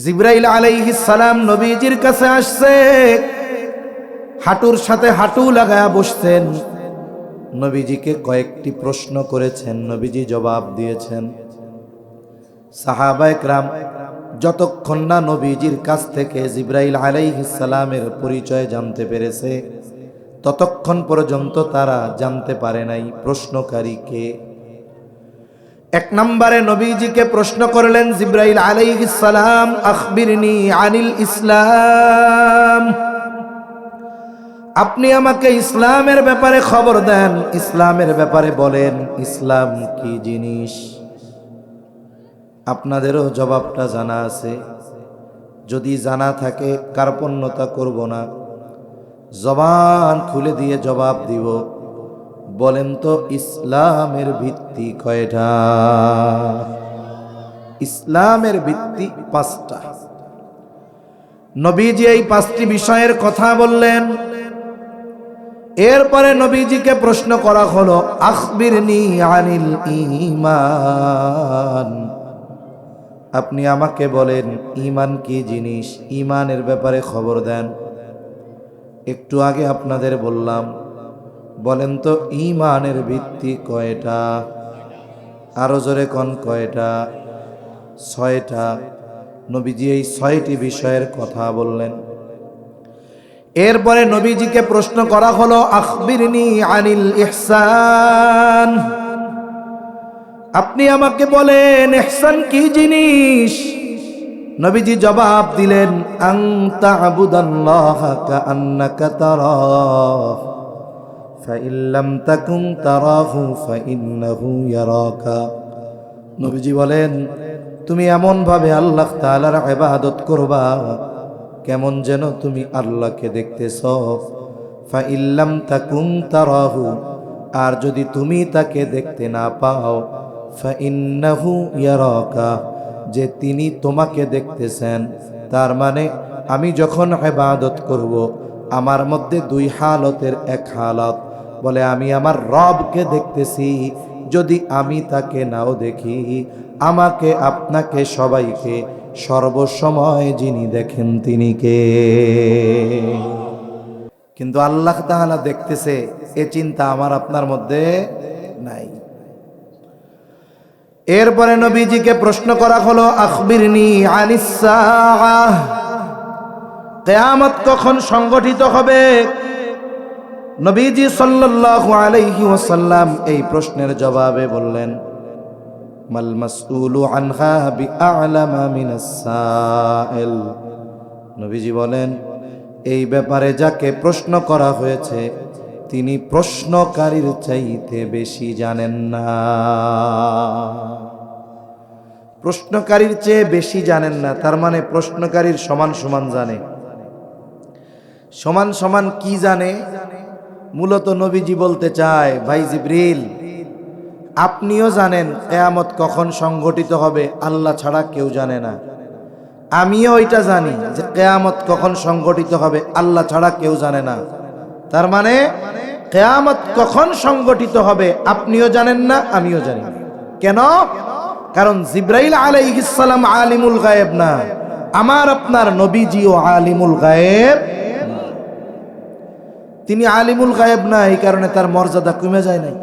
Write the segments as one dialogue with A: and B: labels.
A: জিবরাইল আলাইহিস সালাম নবীজির কাছে আসছে, হাঁটুর সাথে হাঁটু লাগায়া বসছেন। নবীজিকে কয়েকটি প্রশ্ন করেছেন, নবীজি জবাব দিয়েছেন। সাহাবায়ে কেরাম যতক্ষণ না নবীজির কাছ থেকে জিবরাইল আলাইহিস সালামের পরিচয় জানতে পেরেছে, ততক্ষণ পর্যন্ত তারা জানতে পারে নাই প্রশ্নকারী কে। এক নম্বরে নবীজিকে প্রশ্ন করলেন জিবরাইল আলাইহিস সালাম, আখবিরনি আনিল ইসলাম, আপনি আমাকে ইসলামের ব্যাপারে খবর দেন, ইসলামের ব্যাপারে বলেন, ইসলাম কি জিনিস। আপনাদেরও জবাবটা জানা আছে, যদি জানা থাকে কার্পণ্যতা করব না, জবান খুলে দিয়ে জবাব দিব। বলেন তো ইসলামের ভিত্তি কয়টা? ইসলামের ভিত্তি 5টা। নবীজি এই 5টি বিষয়ের কথা বললেন। এরপরে নবীজিকে প্রশ্ন করা হলো, আখবিরনি আনিল ঈমান, আপনি আমাকে বলেন ঈমান কি জিনিস, ঈমানের ব্যাপারে খবর দেন। একটু আগে আপনাদের বললাম, বলেন তো ঈমানের ভিত্তি কয়টা? আরো জোরে কোন কয়টা? 6টা। নবীজি এই 6টি বিষয়ের কথা বললেন। এরপরে নবীজিকে প্রশ্ন করা হলো, আখবিরনি আনিল ইহসান, আপনি আমাকে বলেন ইহসান কি জিনিস। নবীজি জবাব দিলেন, আন তা'বুদাল্লাহা কাআন্নাকা তারাহু ফাইন লাম তাকুন তারাহু ফাইন্নাহু ইয়ারাকা। নবীজি বলেন, তুমি এমন ভাবে আল্লাহ তাআলার ইবাদত করবা কেমন যেন তুমি আল্লাহকে দেখতেছ। ফাইন লাম তাকুন তারাহু, আর যদি তুমি তাকে দেখতে না পাও, ফাইন্নাহু ইয়ারাকা, যে তিনি তোমাকে দেখতেছেন। তার মানে আমি যখন ইবাদত করব, আমার মধ্যে 2 হালতের এক হালত, বলে আমি আমার রবকে দেখতেছি। যদি আমি তাকে নাও দেখি, আমাকে আপনাকে সবাইকে সর্বসময় যিনি দেখেন তিনি কে? কিন্তু আল্লাহ তাআলা দেখতেছে, এ চিন্তা আমার আপনার মধ্যে নাই। এরপরে নবীজিকে প্রশ্ন করা হলো, আখবিরনি আনিস সাআহ, কিয়ামত কখন সংগঠিত হবে? নবীজি সাল্লাল্লাহু আলাইহি ওয়াসাল্লাম এই প্রশ্নের জবাবে বললেন, মাল মাসউলু আনহা বিআলামা মিনাস সাইল। নবীজি বলেন, এই ব্যাপারে যাকে প্রশ্ন করা হয়েছে তিনি প্রশ্নকারীর চাইতে বেশি জানেন না। প্রশ্নকারীর চেয়ে বেশি জানেন না, তার মানে প্রশ্নকারীর সমান সমান জানে। সমান সমান কি জানে? মূলত নবীজি বলতে চায়, ভাই জিবরিল, আপনিও জানেন কিয়ামত কখন সংগঠিত হবে, আল্লাহ ছাড়া কেউ জানে না। আমিও ওইটা জানি যে কিয়ামত কখন সংগঠিত হবে, আল্লাহ ছাড়া কেউ জানে না। তার মানে কিয়ামত কখন সংগঠিত হবে আপনিও জানেন না, আমিও জানি না। কেন? কারণ জিবরাইল আলাইহিস সালাম আলিমুল গায়েব না, আমার আপনার নবীজিও আলিমুল গায়েব। তিনি আলিমুল গায়েব না, এই কারণে তার মর্যাদা কমে যায় নাই।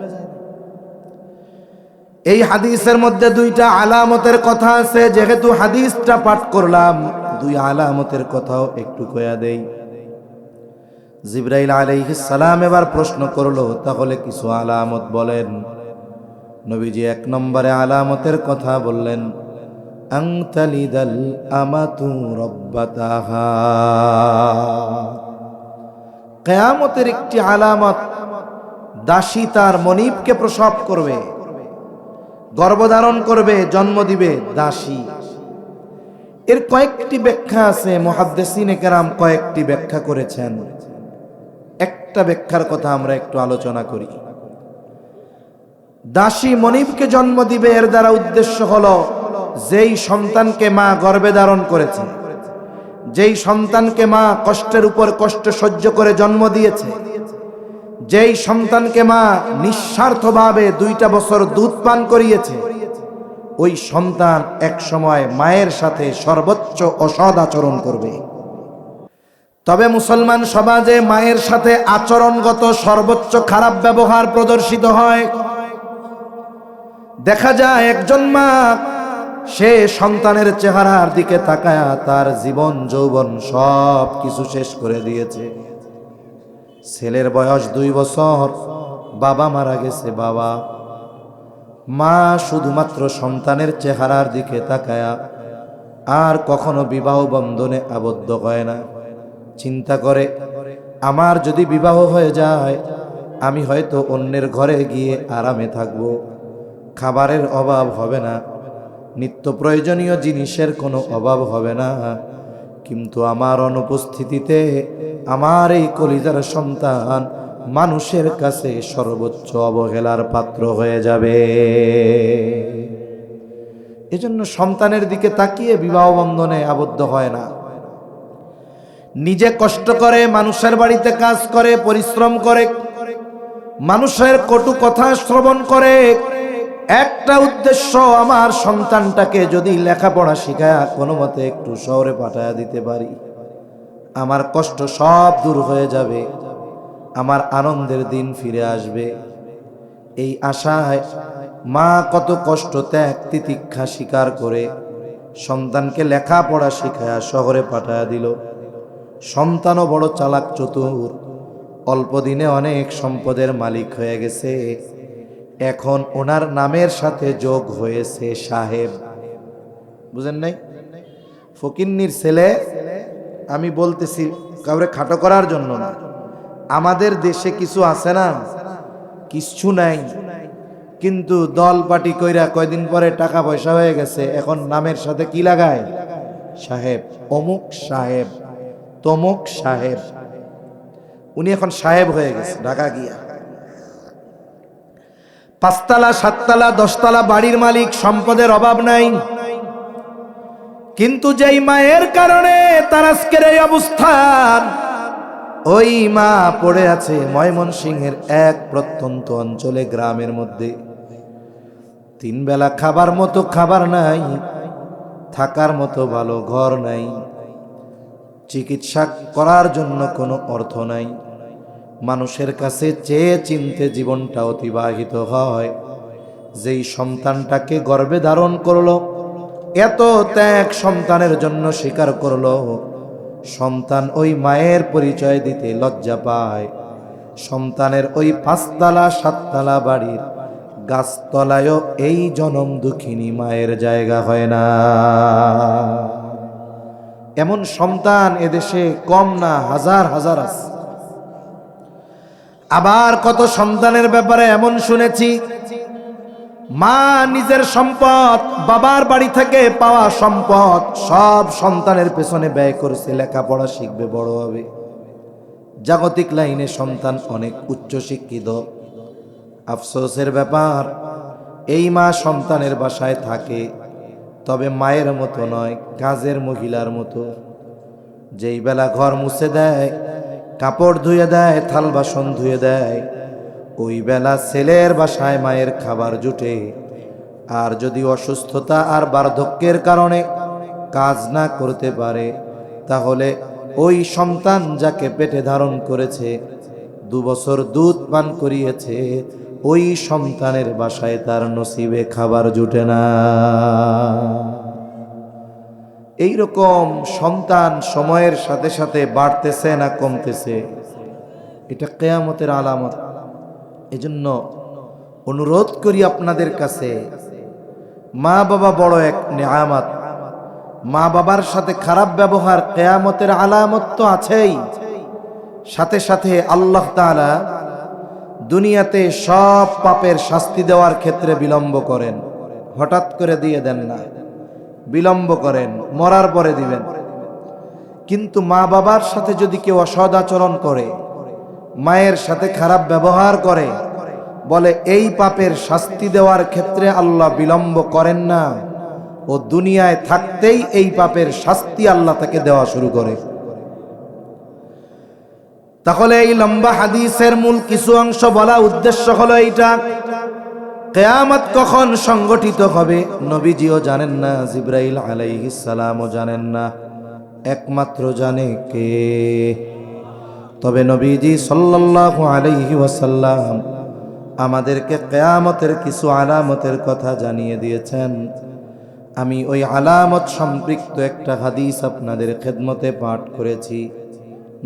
A: এই হাদিসের মধ্যে 2টা আলামতের কথা আছে, যেহেতু হাদিসটা পাঠ করলাম 2 আলামতের কথাও একটু কয়া দেই। জিবরাইল আলাইহিস সালাম এবার প্রশ্ন করলো, তাহলে কিছু আলামত বলেন। নবীজি 1 নম্বরে আলামতের কথা বললেন, আন তালিদাল আমাতু রাব্বাতাহা। কিয়ামতের একটি আলামত, দাসী তার মনিবকে প্রসব করবে, গর্ভধারণ করবে, জন্ম দিবে দাসী। এর কয়েকটি ব্যাখ্যা আছে, মুহাদ্দিসিনে কেরাম কয়েকটি ব্যাখ্যা করেছেন। একটা ব্যাখ্যার কথা আমরা একটু আলোচনা করি। দাসী মনিবকে জন্ম দিবে, এর দ্বারা উদ্দেশ্য হলো যেই সন্তানকে মা গর্ভে ধারণ করেছে, যেই সন্তানকে মা কষ্টের উপর কষ্ট সহ্য করে জন্ম দিয়েছে, যেই সন্তানকে মা নিঃস্বার্থভাবে 2টা বছর দুধ পান করিয়েছে, ওই সন্তান এক সময় মায়ের সাথে সর্বোচ্চ অসৎ আচরণ করবে। তবে মুসলমান সমাজে মায়ের সাথে আচরণগত সর্বোচ্চ খারাপ ব্যবহার প্রদর্শিত হয়। দেখা যায় একজন মা সে সন্তানের চেহারার দিকে তাকায়া তার জীবন যৌবন সব কিছু শেষ করে দিয়েছে। ছেলের বয়স 2 বছর, বাবা মারা গেছে। বাবা মা শুধুমাত্র সন্তানের চেহারার দিকে তাকায়া আর কখনো বিবাহ বন্ধনে আবদ্ধ হয় না। চিন্তা করে আমার যদি বিবাহ হয়ে যায় আমি হয়তো অন্যের ঘরে গিয়ে আরামে থাকব, খাবারের অভাব হবে না, নিত্য প্রয়োজনীয় জিনিসের কোনো অভাব হবে না। কিন্তু আমার অনুপস্থিতিতে আমার এই কলিজার সন্তান মানুষের কাছে সর্বোচ্চ অবহেলার পাত্র হয়ে যাবে। এজন্য সন্তানের দিকে তাকিয়ে বিবাহ বন্ধনে আবদ্ধ হয় না। নিজে কষ্ট করে, মানুষের বাড়িতে কাজ করে, পরিশ্রম করে, মানুষের কটু কথা শ্রবণ করে, একটা উদ্দেশ্য আমার সন্তানটাকে যদি লেখাপড়া শিখায়া কোনো মতে একটু শহরে পাঠায়া দিতে পারি, আমার কষ্ট সব দূর হয়ে যাবে, আমার আনন্দের দিন ফিরে আসবে। এই আশায় মা কত কষ্ট ত্যাগ তিতিক্ষা স্বীকার করে সন্তানকে লেখাপড়া শিখায়া শহরে পাঠায়া দিল। সন্তানও বড় চালাক চতুর, অল্প দিনে অনেক সম্পদের মালিক হয়ে গেছে। এখন ওনার নামের সাথে যোগ হয়েছে সাহেব। বুঝেন নাই? ফকিন্নির ছেলে। আমি বলতেছি কাউরে খাটো করার জন্য না। আমাদের দেশে কিছু আছে না, কিচ্ছু নাই, কিন্তু দল পার্টি কইরা কয়দিন পরে টাকা পয়সা হয়ে গেছে, এখন নামের সাথে কি লাগায়? সাহেব। অমুক সাহেব, তমুক সাহেব। উনি এখন সাহেব হয়ে গেছে ঢাকা গিয়া। 5 তলা 7 তলা 10 তলা বাড়ির মালিক, সম্পদের অভাব নাই। কিন্তু যেই মায়ের কারণে তার আজকের এই অবস্থান, ওই মা পড়ে আছে ময়মনসিংহের এক প্রত্যন্ত অঞ্চলে, গ্রামের মধ্যে। 3 বেলা খাবার মতো খাবার নাই, থাকার মতো ভালো ঘর নাই, চিকিৎসা করার জন্য কোনো অর্থ নাই। মানুষের কাছে চেয়ে চিনতে জীবনটা অতিবাহিত হয়। যেই সন্তানটাকে গর্ভে ধারণ করলো, এত ত্যাগ সন্তানের জন্য স্বীকার করলো, সন্তান ওই মায়ের পরিচয় দিতে লজ্জা পায়। সন্তানের ওই 5 তলা 7 তলা বাড়ির গাছতলায়ও এই জনম দুঃখিনী মায়ের জায়গা হয় না। এমন সন্তান এদেশে কম না, হাজার হাজার আছে। আবার কত সন্তানের ব্যাপারে এমন শুনেছি, মা নিজের সম্পদ, বাবার বাড়ি থেকে পাওয়া সম্পদ সব সন্তানের পেছনে ব্যয় করেছে, লেখাপড়া শিখবে, বড় হবে। জাগতিক লাইনে সন্তান অনেক উচ্চ শিক্ষিত। আফসোসের ব্যাপার, এই মা সন্তানের বাসায় থাকে, তবে মায়ের মতো নয়, কাজের মহিলার মতো। যেই বেলা ঘর মুছে দেয়, কাপড় ধুয়ে দেয়, থাল বাসন ধুয়ে দেয়, ওই বেলা ছেলের বাসায় মায়ের খাবার জুটে। আর যদি অসুস্থতা আর বার্ধক্যের কারণে কাজ না করতে পারে, তাহলে ওই সন্তান যাকে পেটে ধারণ করেছে, 2 বছর দুধ পান করিয়েছে, ওই সন্তানের বাসায় তার নসিবে খাবার জুটে না। এইরকম সন্তান সময়ের সাথে সাথে বাড়তেছে না কমতেছে, এটা কিয়ামতের আলামত। এজন্য অনুরোধ করি আপনাদের কাছে, মা বাবা বড় এক নেয়ামত। মা বাবার সাথে খারাপ ব্যবহার কিয়ামতের আলামত তো আছেই, সাথে সাথে আল্লাহ তাআলা দুনিয়াতে সব পাপের শাস্তি দেওয়ার ক্ষেত্রে বিলম্ব করেন। হঠাৎ করে দিয়ে দেন না, বিলম্ব করেন, মরার পরে দিবেন। কিন্তু মা বাবার সাথে যদি কেউ অসৎ আচরণ করে, মায়ের সাথে খারাপ ব্যবহার করে, বলে এই পাপের শাস্তি দেওয়ার ক্ষেত্রে আল্লাহ বিলম্ব করেন না, ও দুনিয়ায় থাকতেই এই পাপের শাস্তি আল্লাহ তাকে দেওয়া শুরু করে। তাহলে এই লম্বা হাদিসের মূল কিছু অংশ বলা উদ্দেশ্য হলো এইটা, কিয়ামত কখন সংগঠিত হবে নবীজিও জানেন না, জিবরাইল আলাইহিস সালামও জানেন না, একমাত্র জানে কে? তবে নবীজি সাল্লাল্লাহু আলাইহি ওয়াসাল্লাম আমাদেরকে কিয়ামতের কিছু আলামতের কথা জানিয়ে দিয়েছেন। আমি ওই আলামত সম্পৃক্ত একটা হাদিস আপনাদের খেদমতে পাঠ করেছি।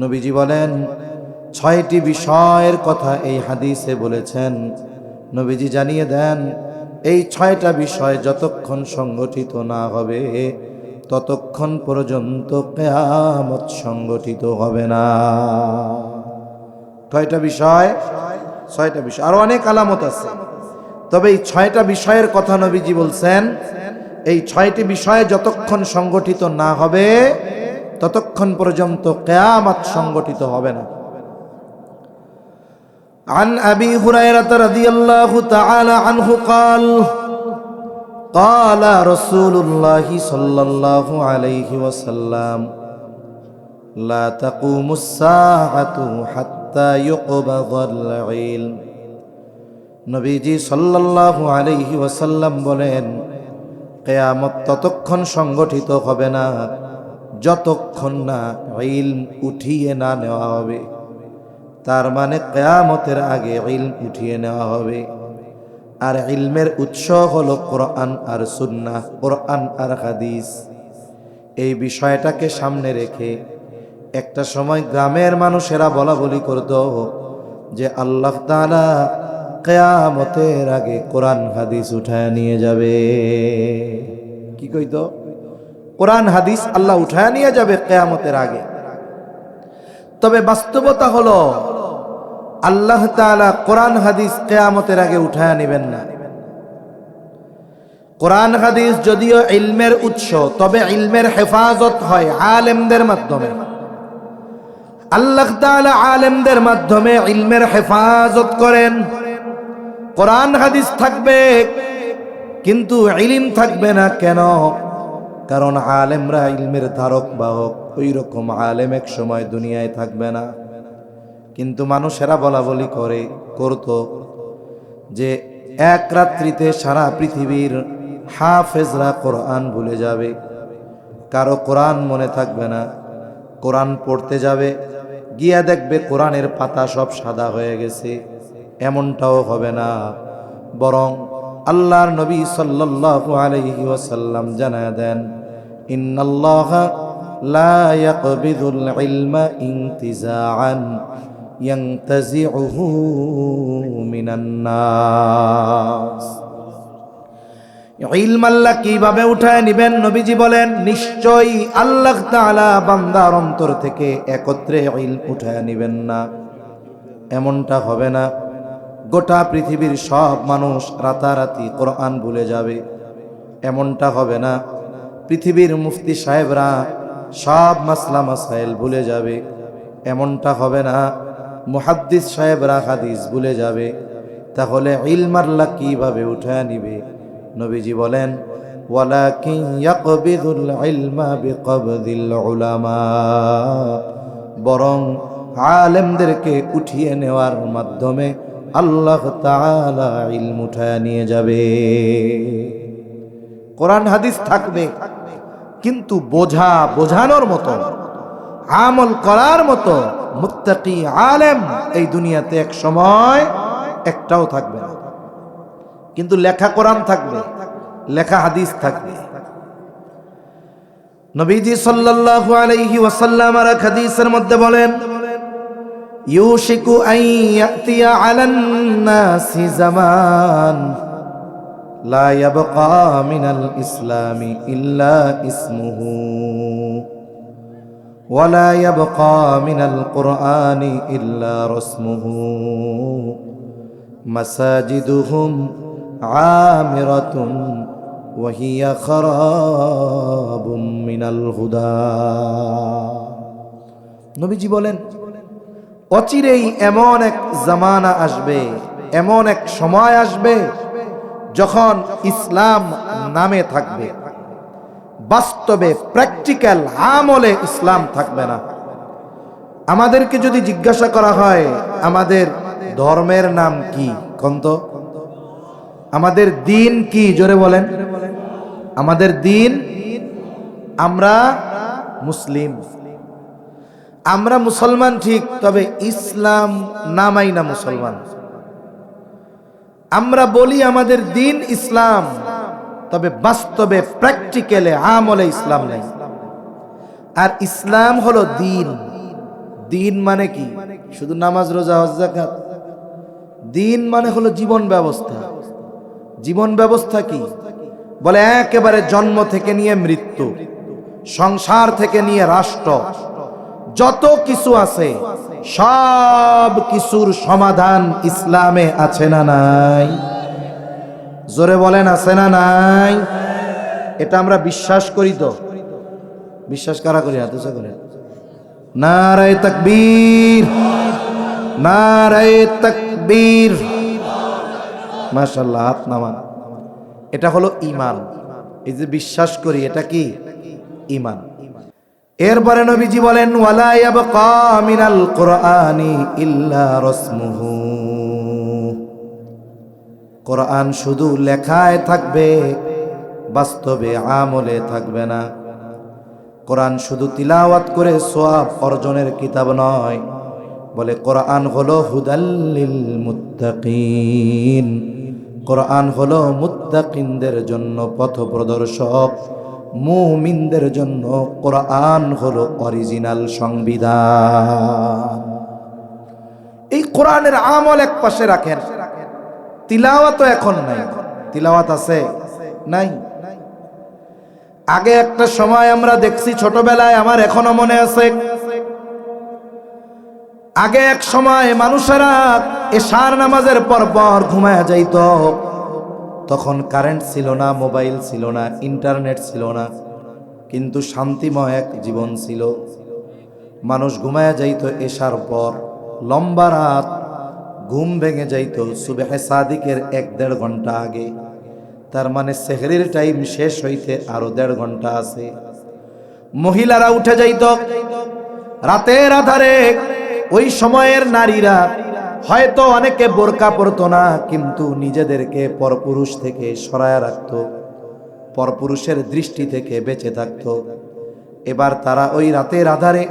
A: নবীজি বলেন 6টি বিষয়ের কথা এই হাদিসে বলেছেন। নবীজি জানিয়ে দেন এই 6টা বিষয় যতক্ষণ সংগঠিত না হবে ততক্ষণ পর্যন্ত কিয়ামত সংগঠিত হবে না। 6টা বিষয়, 6টা বিষয়, আরো অনেক আলামত আছে, তবে এই 6টা বিষয়ের কথা নবীজি বলছেন। এই 6টি বিষয় যতক্ষণ সংগঠিত না হবে ততক্ষণ পর্যন্ত কিয়ামত সংগঠিত হবে না। عن أبي هريرة رضي الله تعالى عنه قال قال رسول الله صلى الله عليه وسلم لا تقوم الساعة حتى يقبض العلم। নবীজি সাল্লাল্লাহু আলাইহি ওয়াসাল্লাম বলেন কিয়ামত ততক্ষণ সংগঠিত হবে না যতক্ষণ না ইলম উঠিয়ে না নেওয়া হবে। তার মানে কিয়ামতের আগে ইলম উঠিয়ে নেওয়া হবে। আর ইলমের উৎস হলো কোরআন আর সুন্নাহ, কোরআন আর হাদিস। এই বিষয়টাকে সামনে রেখে একটা সময় গ্রামের মানুষেরা বলা বলি করত যে আল্লাহ তাআলা কিয়ামতের আগে কোরআন হাদিস উঠায় নিয়ে যাবে। কি কইতো? কোরআন হাদিস আল্লাহ উঠায় নিয়ে যাবে কিয়ামতের আগে। তবে বাস্তবতা হলো আল্লাহ তাআলা কোরআন হাদিস কিয়ামতের আগে উঠায় নেবেন না। কোরআন হাদিস যদিও ইলমের উৎস, তবে ইলমের হেফাজত হয় আলেমদের মাধ্যমে। আল্লাহ তাআলা আলেমদের মাধ্যমে ইলমের হেফাজত করেন। কোরআন হাদিস থাকবে কিন্তু ইলম থাকবে না। কেন? কারণ আলেমরা ইলমের ধারক বাহক, ওই রকম আলেম এক সময় দুনিয়ায় থাকবে না। কিন্তু মানুষেরা বলা বলি করতো যে এক রাত্রিতে সারা পৃথিবীর হাফেজরা কোরআন ভুলে যাবে, কারো কোরআন মনে থাকবে না। কোরআন পড়তে যাবে, গিয়া দেখবে কোরআনের পাতা সব সাদা হয়ে গেছে। এমনটাও হবে না, বরং আল্লাহর নবী সাল্লাল্লাহু আলাইহি ওয়াসাল্লাম জানায় দেন ইন্নাল্লাহা লা ইয়াকবিদুল ইলমা ইনতিজাআন ইয়ানতাজিউহু মিনান নাস। ইলম আল্লাহ কিভাবে উঠায় নেবেন? নবীজি বলেন নিশ্চয়ই আল্লাহ তাআলা বান্দার অন্তর থেকে একত্রে ইলম উঠায় নেবেন না। এমনটা হবে না গোটা পৃথিবীর সব মানুষ রাতারাতি কোরআন ভুলে যাবে। এমনটা হবে না পৃথিবীর মুফতি সাহেবরা সব মাসলা মাসাইল ভুলে যাবে। এমনটা হবে না মুহাদ্দিস সাহেবরা হাদিস ভুলে যাবে। তাহলে ইলম আল্লাহ কিভাবে উঠায় নিবে? নবীজি বলেন ওয়ালাকিন ইয়াকবিদুল ইলমা বিকবদিল উলামা, বরং আলেমদেরকে উঠিয়ে নেওয়ার মাধ্যমে আল্লাহ তাআলা ইলম উঠায় নিয়ে যাবে। কোরআন হাদিস থাকবে কিন্তু বোঝানোর মতো, আমল করার মতো মুত্তাকি আলেম এই দুনিয়াতে এক সময় একটাও থাকবে না। কিন্তু লেখা কোরআন থাকবে, লেখা হাদিস থাকবে। নবীজি সাল্লাল্লাহু আলাইহি ওয়াসাল্লাম আর হাদিসের মধ্যে বলেন ইউশিকু আন ইয়াতিয়া আলান নাসি জামান লা ইয়াবকা মিনাল ইসলামি ইল্লা ইসমুহু ওয়া লা ইয়াবকা মিনাল কুরআনি ইল্লা রাসমুহু মাসাজিদুহুম আমিরাতুন ওয়া হিয়া খারাবুম মিনাল হুদা। নবীজি বলেন অচিরেই এমন এক জামানা আসবে, এমন এক সময় আসবে যখন ইসলাম নামে থাকবে, বাস্তবে প্র্যাকটিক্যাল আমলে ইসলাম থাকবে না। আমাদেরকে যদি জিজ্ঞাসা করা হয় আমাদের ধর্মের নাম কি, কোন তো আমাদের দিন কি? জোরে বলেন। আমাদের দিন, আমরা মুসলিম, আমরা মুসলমান ঠিক, তবে ইসলাম নামাই না মুসলমান। আমরা বলি আমাদের দিন ইসলাম, তবে বাস্তবে প্র্যাকটিক্যালে আমলে ইসলাম নাই। আর ইসলাম হলো দিন। দিন মানে কি? শুধু নামাজ, রোজা, হজ, যাকাত? দিন মানে হলো জীবন ব্যবস্থা। জীবন ব্যবস্থা কি? বলে একেবারে জন্ম থেকে নিয়ে মৃত্যু, সংসার থেকে নিয়ে রাষ্ট্র, যত কিছু আছে সব কিছুর সমাধান ইসলামে আছে না নাই? জোরে বলেন, আছে না নাই? এটা আমরা বিশ্বাস করি তো? বিশ্বাস কারা করি? হাত উঁচা করেন। নারায়ে তাকবীর, নারায়ে তাকবীর। মাশাআল্লাহ, হাত নামান। এটা হলো ঈমান। এই যে বিশ্বাস করি, এটা কি? ঈমান। এরপরে নবীজি বলেন, ওয়ালা ইয়াবকা মিনাল কুরআনি ইল্লা রাসমুহু। কোরআন শুধু লেখায় থাকবে, বাস্তবে আমলে থাকবে না। কোরআন শুধু তিলাওয়াত করে সওয়াব অর্জনের কিতাব নয়, বলে কোরআন হলো হুদাল লিল মুত্তাকিন। কোরআন হলো মুত্তাকিনদের জন্য পথপ্রদর্শক, মুমিনদের জন্য কোরআন হলো অরিজিনাল সংবিধান। এই কোরআনের আমল এক পাশে রাখেন, তিলাওয়াত তো এখন নাই। তিলাওয়াত আছে? নাই। আগে একটা সময় আমরা দেখছি ছোটবেলায়, আমার এখনো মনে আছে, আগে এক সময় মানুষেরা এশার নামাজের পর পর ঘুমায়া যাইত। তখন কারেন্ট ছিল না, মোবাইল ছিল না, ইন্টারনেট ছিল না, কিন্তু শান্তিময় এক জীবন ছিল। মানুষ ঘুমায়া যাইত এশার পর, লম্বা রাত, ঘুম ভেঙে যাইত সুবহে সাদিকের 1-1.5 ঘন্টা আগে। তার মানে সেহরির টাইম শেষ হইতে আরো 1.5 ঘন্টা আছে। মহিলারা উঠে যাইত রাতের আধারে। ওই সময়ের নারীরা হয়তো অনেকে বোরকা পরতো না, কিন্তু নিজেদেরকে পরপুরুষ থেকে সরায়া রাখত, পরপুরুষের দৃষ্টি থেকে বেঁচে থাকত। এবার তারা ওই রাতের আধারে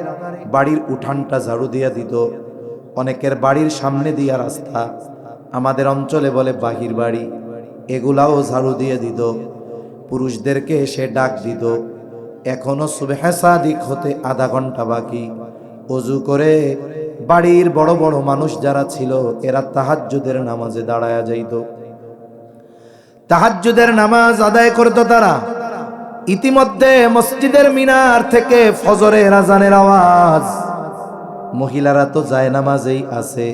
A: বাড়ির উঠানটা ঝাড়ু দিয়া দিত। অনেকের বাড়ির সামনে দিয়া রাস্তা, আমাদের অঞ্চলে বলে বাহির বাড়ি, এগুলাও ঝাড়ু দিয়ে দিত। পুরুষদেরকে এসে ডাক দিত, এখনো সুবহে সাদিক হতে আধা ঘন্টা বাকি। ওযু করে বাড়ির বড় বড় মানুষ যারা ছিল, এরা তাহাজ্জুদের নামাজে দাঁড়ায়া যাইত। তাহাজ্জুদের নামাজ আদায় করত তারা। ইতিমধ্যে মসজিদের মিনার থেকে ফজরের আজানের আওয়াজ। মহিলারা তো যায় নামাজেই আছে,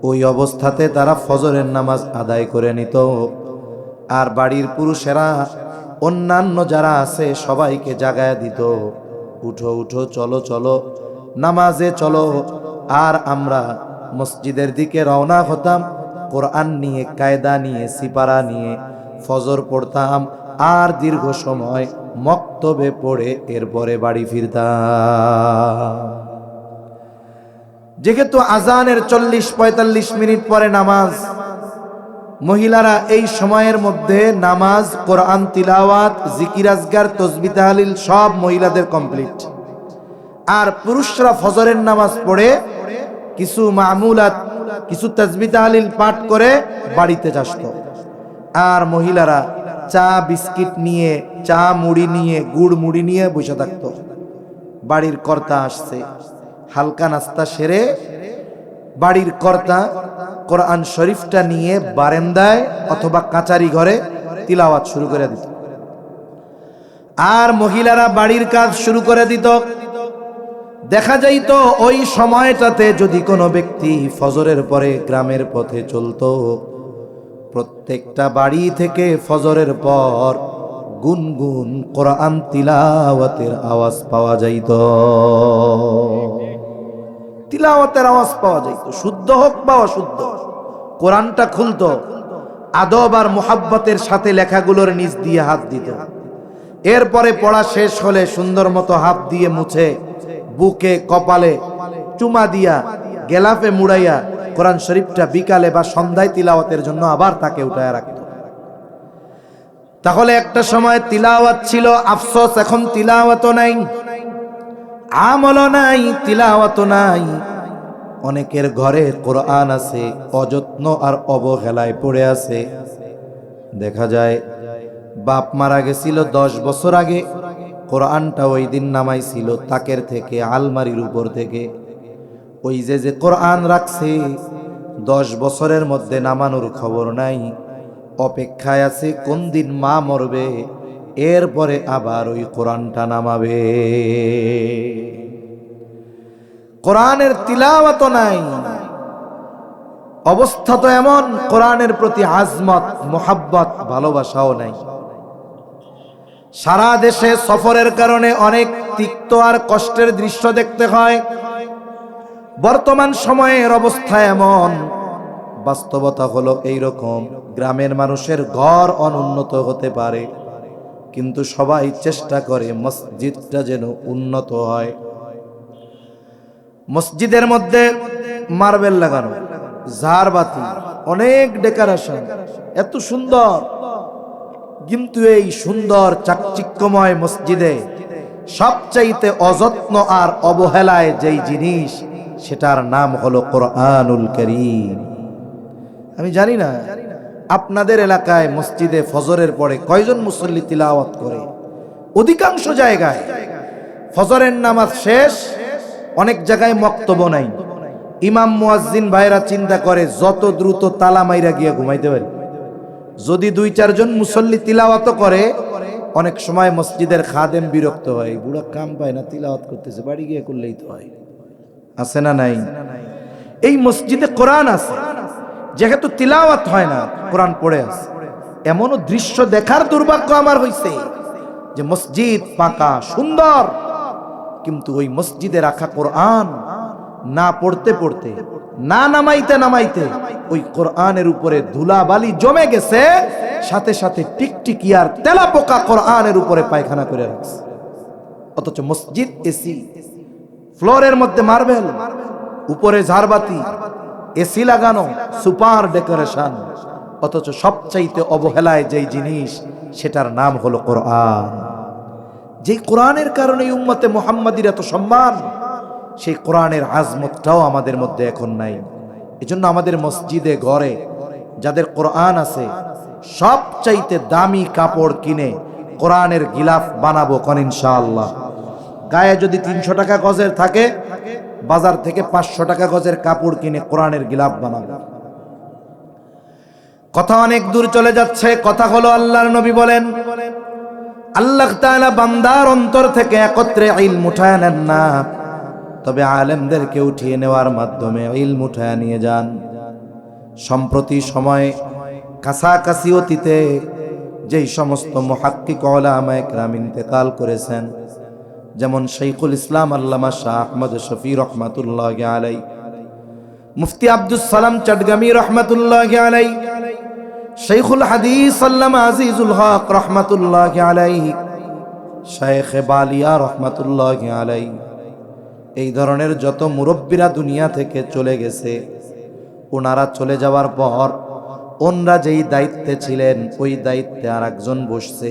A: ওই অবস্থাতে তারা ফজরের নামাজ আদায় করে নিত। আর বাড়ির পুরুষেরা অন্যান্য যারা আছে সবাইকে জাগায়া দিত, উঠো উঠো, চলো চলো, নামাজে চলো। আর আমরা মসজিদের দিকে রওনা হতাম, কোরআন নিয়ে, কায়দা নিয়ে, সিপারা নিয়ে ফজর পড়তাম, আর দীর্ঘ সময় মক্তবে পড়ে এরপরে বাড়ি ফিরতাম। যেহেতু আজানের 40-45 মিনিট পরে নামাজ, মহিলারা এই সময়ের মধ্যে নামাজ, কোরআন তিলাওয়াত, জিকির আজগার, তাসবিহ তাহলিল সব মহিলাদের কমপ্লিট। আর পুরুষরা ফজরের নামাজ পড়ে কিছু মামুলাত, কিছু তাসবিহ তাহলিল পাঠ করে বাড়িতে আসত। আর মহিলারা চা বিস্কিট নিয়ে, চা মুড়ি নিয়ে, গুড় মুড়ি নিয়ে বসে থাকত। বাড়ির কর্তা আসছে, হালকা নাস্তা সেরে বাড়ির কর্তা কোরআন শরীফটা নিয়ে বারান্দায় অথবা কাচারি ঘরে তিলাওয়াত শুরু করে দিত। আর মহিলারা বাড়ির কাজ শুরু করে দিত। দেখা যাইত ওই সময়টাতে যদি কোনো ব্যক্তি ফজরের পরে গ্রামের পথে চলতো, প্রত্যেকটা বাড়ি থেকে ফজরের পর গুনগুন কোরআন তিলাওয়াতের আওয়াজ পাওয়া যাইত। তিলাওয়াতের আওয়াজ পাওয়া যাইত, শুদ্ধ হোক বা অশুদ্ধ। কোরআনটা খুলতো, আদব আর মুহাব্বতের সাথে লেখাগুলোর নিচ দিয়ে হাত দিত। এরপরে পড়া শেষ হলে সুন্দর মতো হাত দিয়ে মুছে, বুকে কপালে চুমা দিয়া, গেলাফে মুড়াইয়া কোরআন শরীফটা বিকালে বা সন্ধ্যায় তিলাওয়াতের জন্য আবার তাকে উঠায় রাখত। তাহলে একটা সময় তিলাওয়াত ছিল, আফসোস এখন তিলাওয়াতও নাই, আমলও নাই, তিলাওয়াতও নাই। অনেকের ঘরে কোরআন আছে, অযত্ন আর অবহেলায় পড়ে আছে। দেখা যায় বাপ মারা গেছিল 10 বছর আগে, কোরআনটা ওই দিন নামাইছিল তাকের থেকে, আলমারির উপর থেকে। ওই যে কোরআন রাখছে 10 বছরের মধ্যে নামানোর খবর নাই, অপেক্ষায় আছে কোন দিন মা মরবে, এরপরে আবার ওই কোরআনটা নামাবে। কোরআনের তিলাওয়াত নাই, অবস্থা তো এমন, কোরআনের প্রতি আজমত, মোহাব্বত, ভালোবাসাও নাই। সারা দেশে সফরের কারণে অনেক তিক্ত আর কষ্টের দৃশ্য দেখতে হয়। বর্তমান সময়ের অবস্থা এমন, বাস্তবতা হলো এইরকম, গ্রামের মানুষের ঘর অনুন্নত হতে পারে, কিন্তু সবাই চেষ্টা করে মসজিদটা যেন উন্নত হয়। মসজিদের মধ্যে মার্বেল লাগানো, ঝাড়বাতি, অনেক ডেকোরেশন, এত সুন্দর, কিন্তু এই সুন্দর চাকচিক্যময় মসজিদে সবচাইতে অযত্ন আর অবহেলায় যেই জিনিস, সেটার নাম হলো কোরআনুল কারীম। আমি জানি না আপনাদের এলাকায় মসজিদে ফজরের পরে কয়জন মুসল্লি তিলাওয়াত করে। অধিকাংশ জায়গায় ফজরের নামাজ শেষ, অনেক জায়গায় মক্তব্য নাই। ইমাম মুয়াজ্জিন ভাইরা চিন্তা করে যত দ্রুত তালা মাইরা গিয়ে ঘুমাইতে পারে। যদি 2-4 জন মুসল্লি তিলাওয়াত করে, অনেক সময় মসজিদের খাদেম বিরক্ত হয়, বুড়া কাম পায় না, তিলাওয়াত করতেছে, বাড়ি গিয়ে করলেই তো হয়। আছে না নাই? এই মসজিদে কোরআন আছে, যেহেতু তিলাওয়াত হয় না, কোরআন পড়ে আছে। এমনও দৃশ্য দেখার দুর্ভাগ্য আমার হইছে যে মসজিদ পাকা সুন্দর, কিন্তু ওই মসজিদে রাখা কোরআন না পড়তে পড়তে, না নামাইতে নামাইতে ওই কোরআনের উপরে ধুলাবালি জমে গেছে, সাথে সাথে টিকটিকি আর তেলাপোকা কোরআনের উপরে পায়খানা করে রাখছে। অথচ মসজিদ এসি, ফ্লোরের মধ্যে মার্বেল, উপরে ঝাড়বাতি, এসি লাগানো, সুপার ডেকোরেশন, অথচ সবচাইতে অবহেলায় যেই জিনিস, সেটার নাম হলো কোরআন। যেই কোরআনের কারণে উম্মতে মুহাম্মাদির এত সম্মান, সেই কোরআনের আজমতটাও আমাদের মধ্যে এখন নাই। এজন্য আমাদের মসজিদে ঘরে যাদের কোরআন আছে, সবচাইতে দামি কাপড় কিনে কোরআনের গিলাফ বানাবো কোন ইনশাআল্লাহ। গায়ে যদি 300 টাকা গজের থাকে, বাজার থেকে 500 টাকা গজের কাপড় কিনে কোরআনের গিলাফ বানাবো। কথা অনেক দূর চলে যাচ্ছে। কথা হলো, আল্লাহর নবী বলেন, আল্লাহ তাআলা বান্দার অন্তর থেকে একত্রে ইলম উঠায় নেন না, তবে আলেমদেরকে উঠিয়ে নেওয়ার মাধ্যমে ইলম উঠায় নিয়ে যান। সম্প্রতি সময়ে কাছাকাছি অতীতে যেই সমস্ত মুহাক্কিক উলামায়ে কেরাম ইন্তেকাল করেছেন, যেমন শাইখুল ইসলাম আল্লামা শাহ আহমদ শফি রহমাতুল্লাহি আলাইহি, মুফতি আব্দুস সালাম চটগামি রহমাতুল্লাহি আলাইহি, শাইখুল হাদিস আল্লামা আজিজুল হক রহমাতুল্লাহি আলাইহি, শাইখ বালিয়া রহমাতুল্লাহি আলাইহি, এই ধরনের যত মুরব্বীরা দুনিয়া থেকে চলে গেছে, ওনারা চলে যাওয়ার পর ওনারা যেই দায়িত্বে ছিলেন, ওই দায়িত্বে আর একজন বসছে।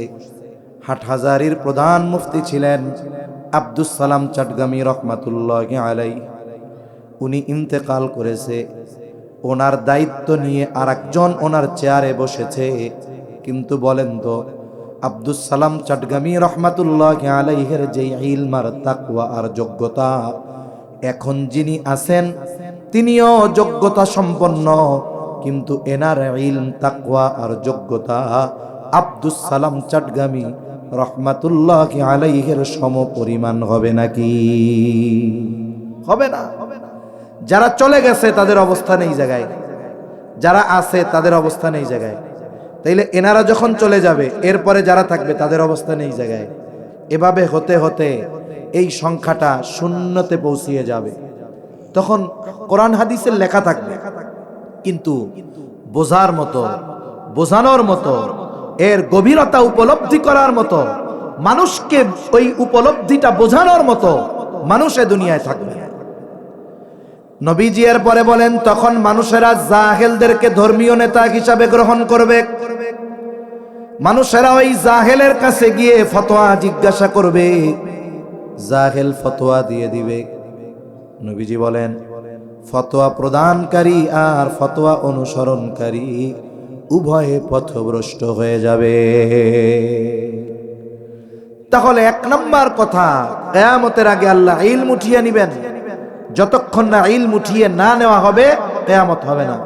A: হাটহাজারীর প্রধান মুফতি ছিলেন আব্দুস সালাম চটগামি রহমাতুল্লাহি আলাইহি, উনি ইন্তেকাল করেছে। ওনার দায়িত্ব নিয়ে আর একজন ওনার চেয়ারে বসেছে। কিন্তু বলেন তো, আব্দুস সালাম চটগামি রহমাতুল্লাহি আলাইহির যেই ইলম আর তাকওয়া আর যোগ্যতা, এখন যিনি আছেন তিনিও যোগ্যতা সম্পন্ন, কিন্তু এনার ইলম তাকওয়া আর যোগ্যতা আব্দুস সালাম চটগামি রহমাতুল্লাহি আলাইহির সমপরিমাণ হবে নাকি? হবে না। যারা চলে গেছে তাদের অবস্থান এই জায়গায়, যারা আছে তাদের অবস্থান এই জায়গায়। তাইলে এনারা যখন চলে যাবে, এরপরে যারা থাকবে তাদের অবস্থান এই জায়গায়। এভাবে হতে হতে এই সংখ্যাটা শূন্যতে পৌঁছিয়ে যাবে। তখন কোরআন হাদিসের লেখা থাকবে, কিন্তু বোঝার মতো, বোঝানোর মতো, এর গভীরতা উপলব্ধি করার মতো, মানুষকে ওই উপলব্ধিটা বোঝানোর মতো মানুষ এ দুনিয়ায় থাকবে। নবীজি এর পরে বলেন, তখন মানুষেরা জাহেলদেরকে ধর্মীয় নেতা হিসাবে গ্রহণ করবে, মানুষেরা ওই জাহেলের কাছে গিয়ে ফতোয়া জিজ্ঞাসা করবে, জাহেল ফতোয়া দিয়ে দিবে। নবীজি বলেন, ফতোয়া প্রদানকারী আর ফতোয়া অনুসরণকারী উভয়ে পথভ্রষ্ট হয়ে যাবে। তাহলে এক নম্বর কথা, কিয়ামতের আগে আল্লাহ ইলম উঠিয়ে নিবেন। যতক্ষণ না ইলম উঠিয়ে না নেওয়া হবে, কিয়ামত হবে না।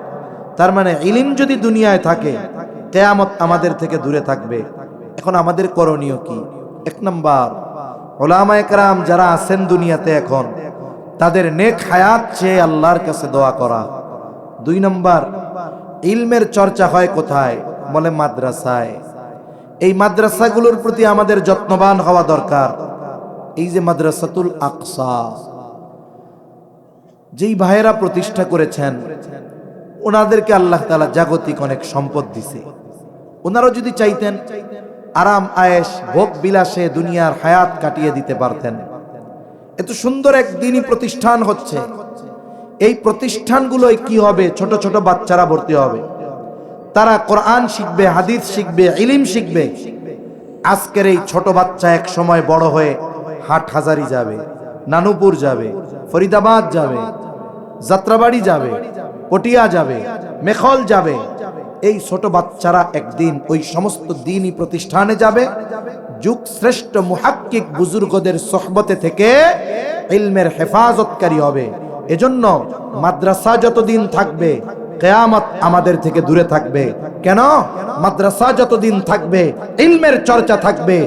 A: তার মানে ইলম যদি দুনিয়ায় থাকে, কিয়ামত আমাদের থেকে দূরে থাকবে। এখন আমাদের করণীয় কি? এক নম্বর, উলামায়ে কেরাম যারা আছেন দুনিয়াতে এখন, তাদের নেক হায়াত চেয়ে আল্লাহর কাছে দোয়া করা। দুই নম্বর, ইলমের চর্চা হয় কোথায়? বলে মাদ্রাসায়। এই মাদ্রাসাগুলোর প্রতি আমাদের যত্নবান হওয়া দরকার। এই যে মাদ্রাসাতুল আকসা যেই ভাইয়েরা প্রতিষ্ঠা করেছেন, ওনাদেরকে আল্লাহ তাআলা জাগতিক অনেক সম্পদ দিছে। ওনারাও যদি চাইতেন আরাম আয়েশ ভোগ বিলাসে দুনিয়ার হায়াত কাটিয়ে দিতে পারতেন। এত সুন্দর এক দ্বীনি প্রতিষ্ঠান হচ্ছে, এই প্রতিষ্ঠানগুলোয় কি হবে? ছোট ছোট বাচ্চারা ভর্তি হবে, তারা কোরআন শিখবে, হাদিস শিখবে, ইলম শিখবে। আজকের এই ছোট বাচ্চা এক সময় বড় হয়ে হাটহাজারী যাবে, নানুপুর যাবে, ফরিদাবাদ যাবে, যাত্রাবাড়ি যাবে, পটিয়া যাবে, মেখল যাবে। এই ছোট বাচ্চারা একদিন ওই সমস্ত দ্বীনি প্রতিষ্ঠানে যাবে, যুগ শ্রেষ্ঠ মুহাক্কিক বুজুর্গদের সোহবতে থেকে ইলমের হেফাজতকারী হবে। এজন্য মাদ্রাসা যতদিন থাকবে, কিয়ামত আমাদের থেকে দূরে থাকবে। কেন? মাদ্রাসা যতদিন থাকবে ইলমের চর্চা থাকবে,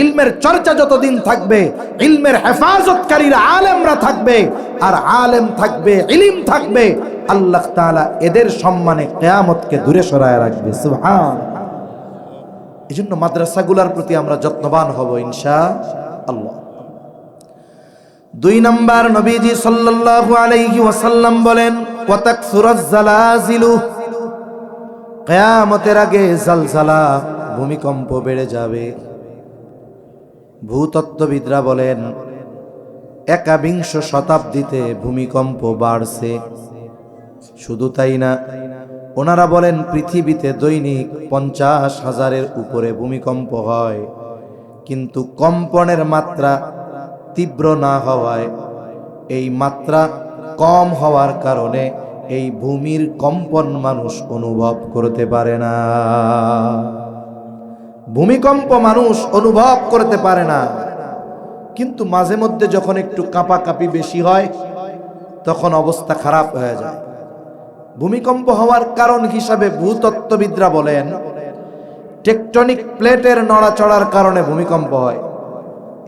A: ইলমের চর্চা যতদিন থাকবে ইলমের হেফাজতকারীরা আলেমরা থাকবে, আর আলেম থাকবে, ইলম থাকবে, আল্লাহ তাআলা এদের সম্মানে কিয়ামতকে দূরে সরায় রাখবে। সুবহান। এজন্য মাদ্রাসাগুলোর প্রতি আমরা যত্নবান হব ইনশাআল্লাহ। দুই নাম্বার, নবীজি সাল্লাল্লাহু আলাইহি ওয়াসাল্লাম বলেন, ওয়া তাকসুরাজ জালাজিলু, কিয়ামতের আগে জালজালা, ভূমিকম্প বেড়ে যাবে। ভূতত্ত্ববিদরা বলেন 21 শতাব্দীতে ভূমিকম্প বাড়ছে। শুধু তাই না, ওনারা বলেন পৃথিবীতে দৈনিক 50,000-এর উপরে ভূমিকম্প হয়, কিন্তু কম্পনের মাত্রা তীব্র না হওয়ায়, এই মাত্রা কম হওয়ার কারণে এই ভূমির কম্পন মানুষ অনুভব করতে পারে না। ভূমিকম্প মানুষ অনুভব করতে পারে না, কিন্তু মাঝে মধ্যে যখন একটু কাঁপাকাঁপি বেশি হয় তখন অবস্থা খারাপ হয়ে যায়। ভূমিকম্প হওয়ার কারণ হিসাবে ভূতত্ত্ববিদরা বলেন টেকটনিক প্লেটের নড়াচড়ার কারণে ভূমিকম্প হয়।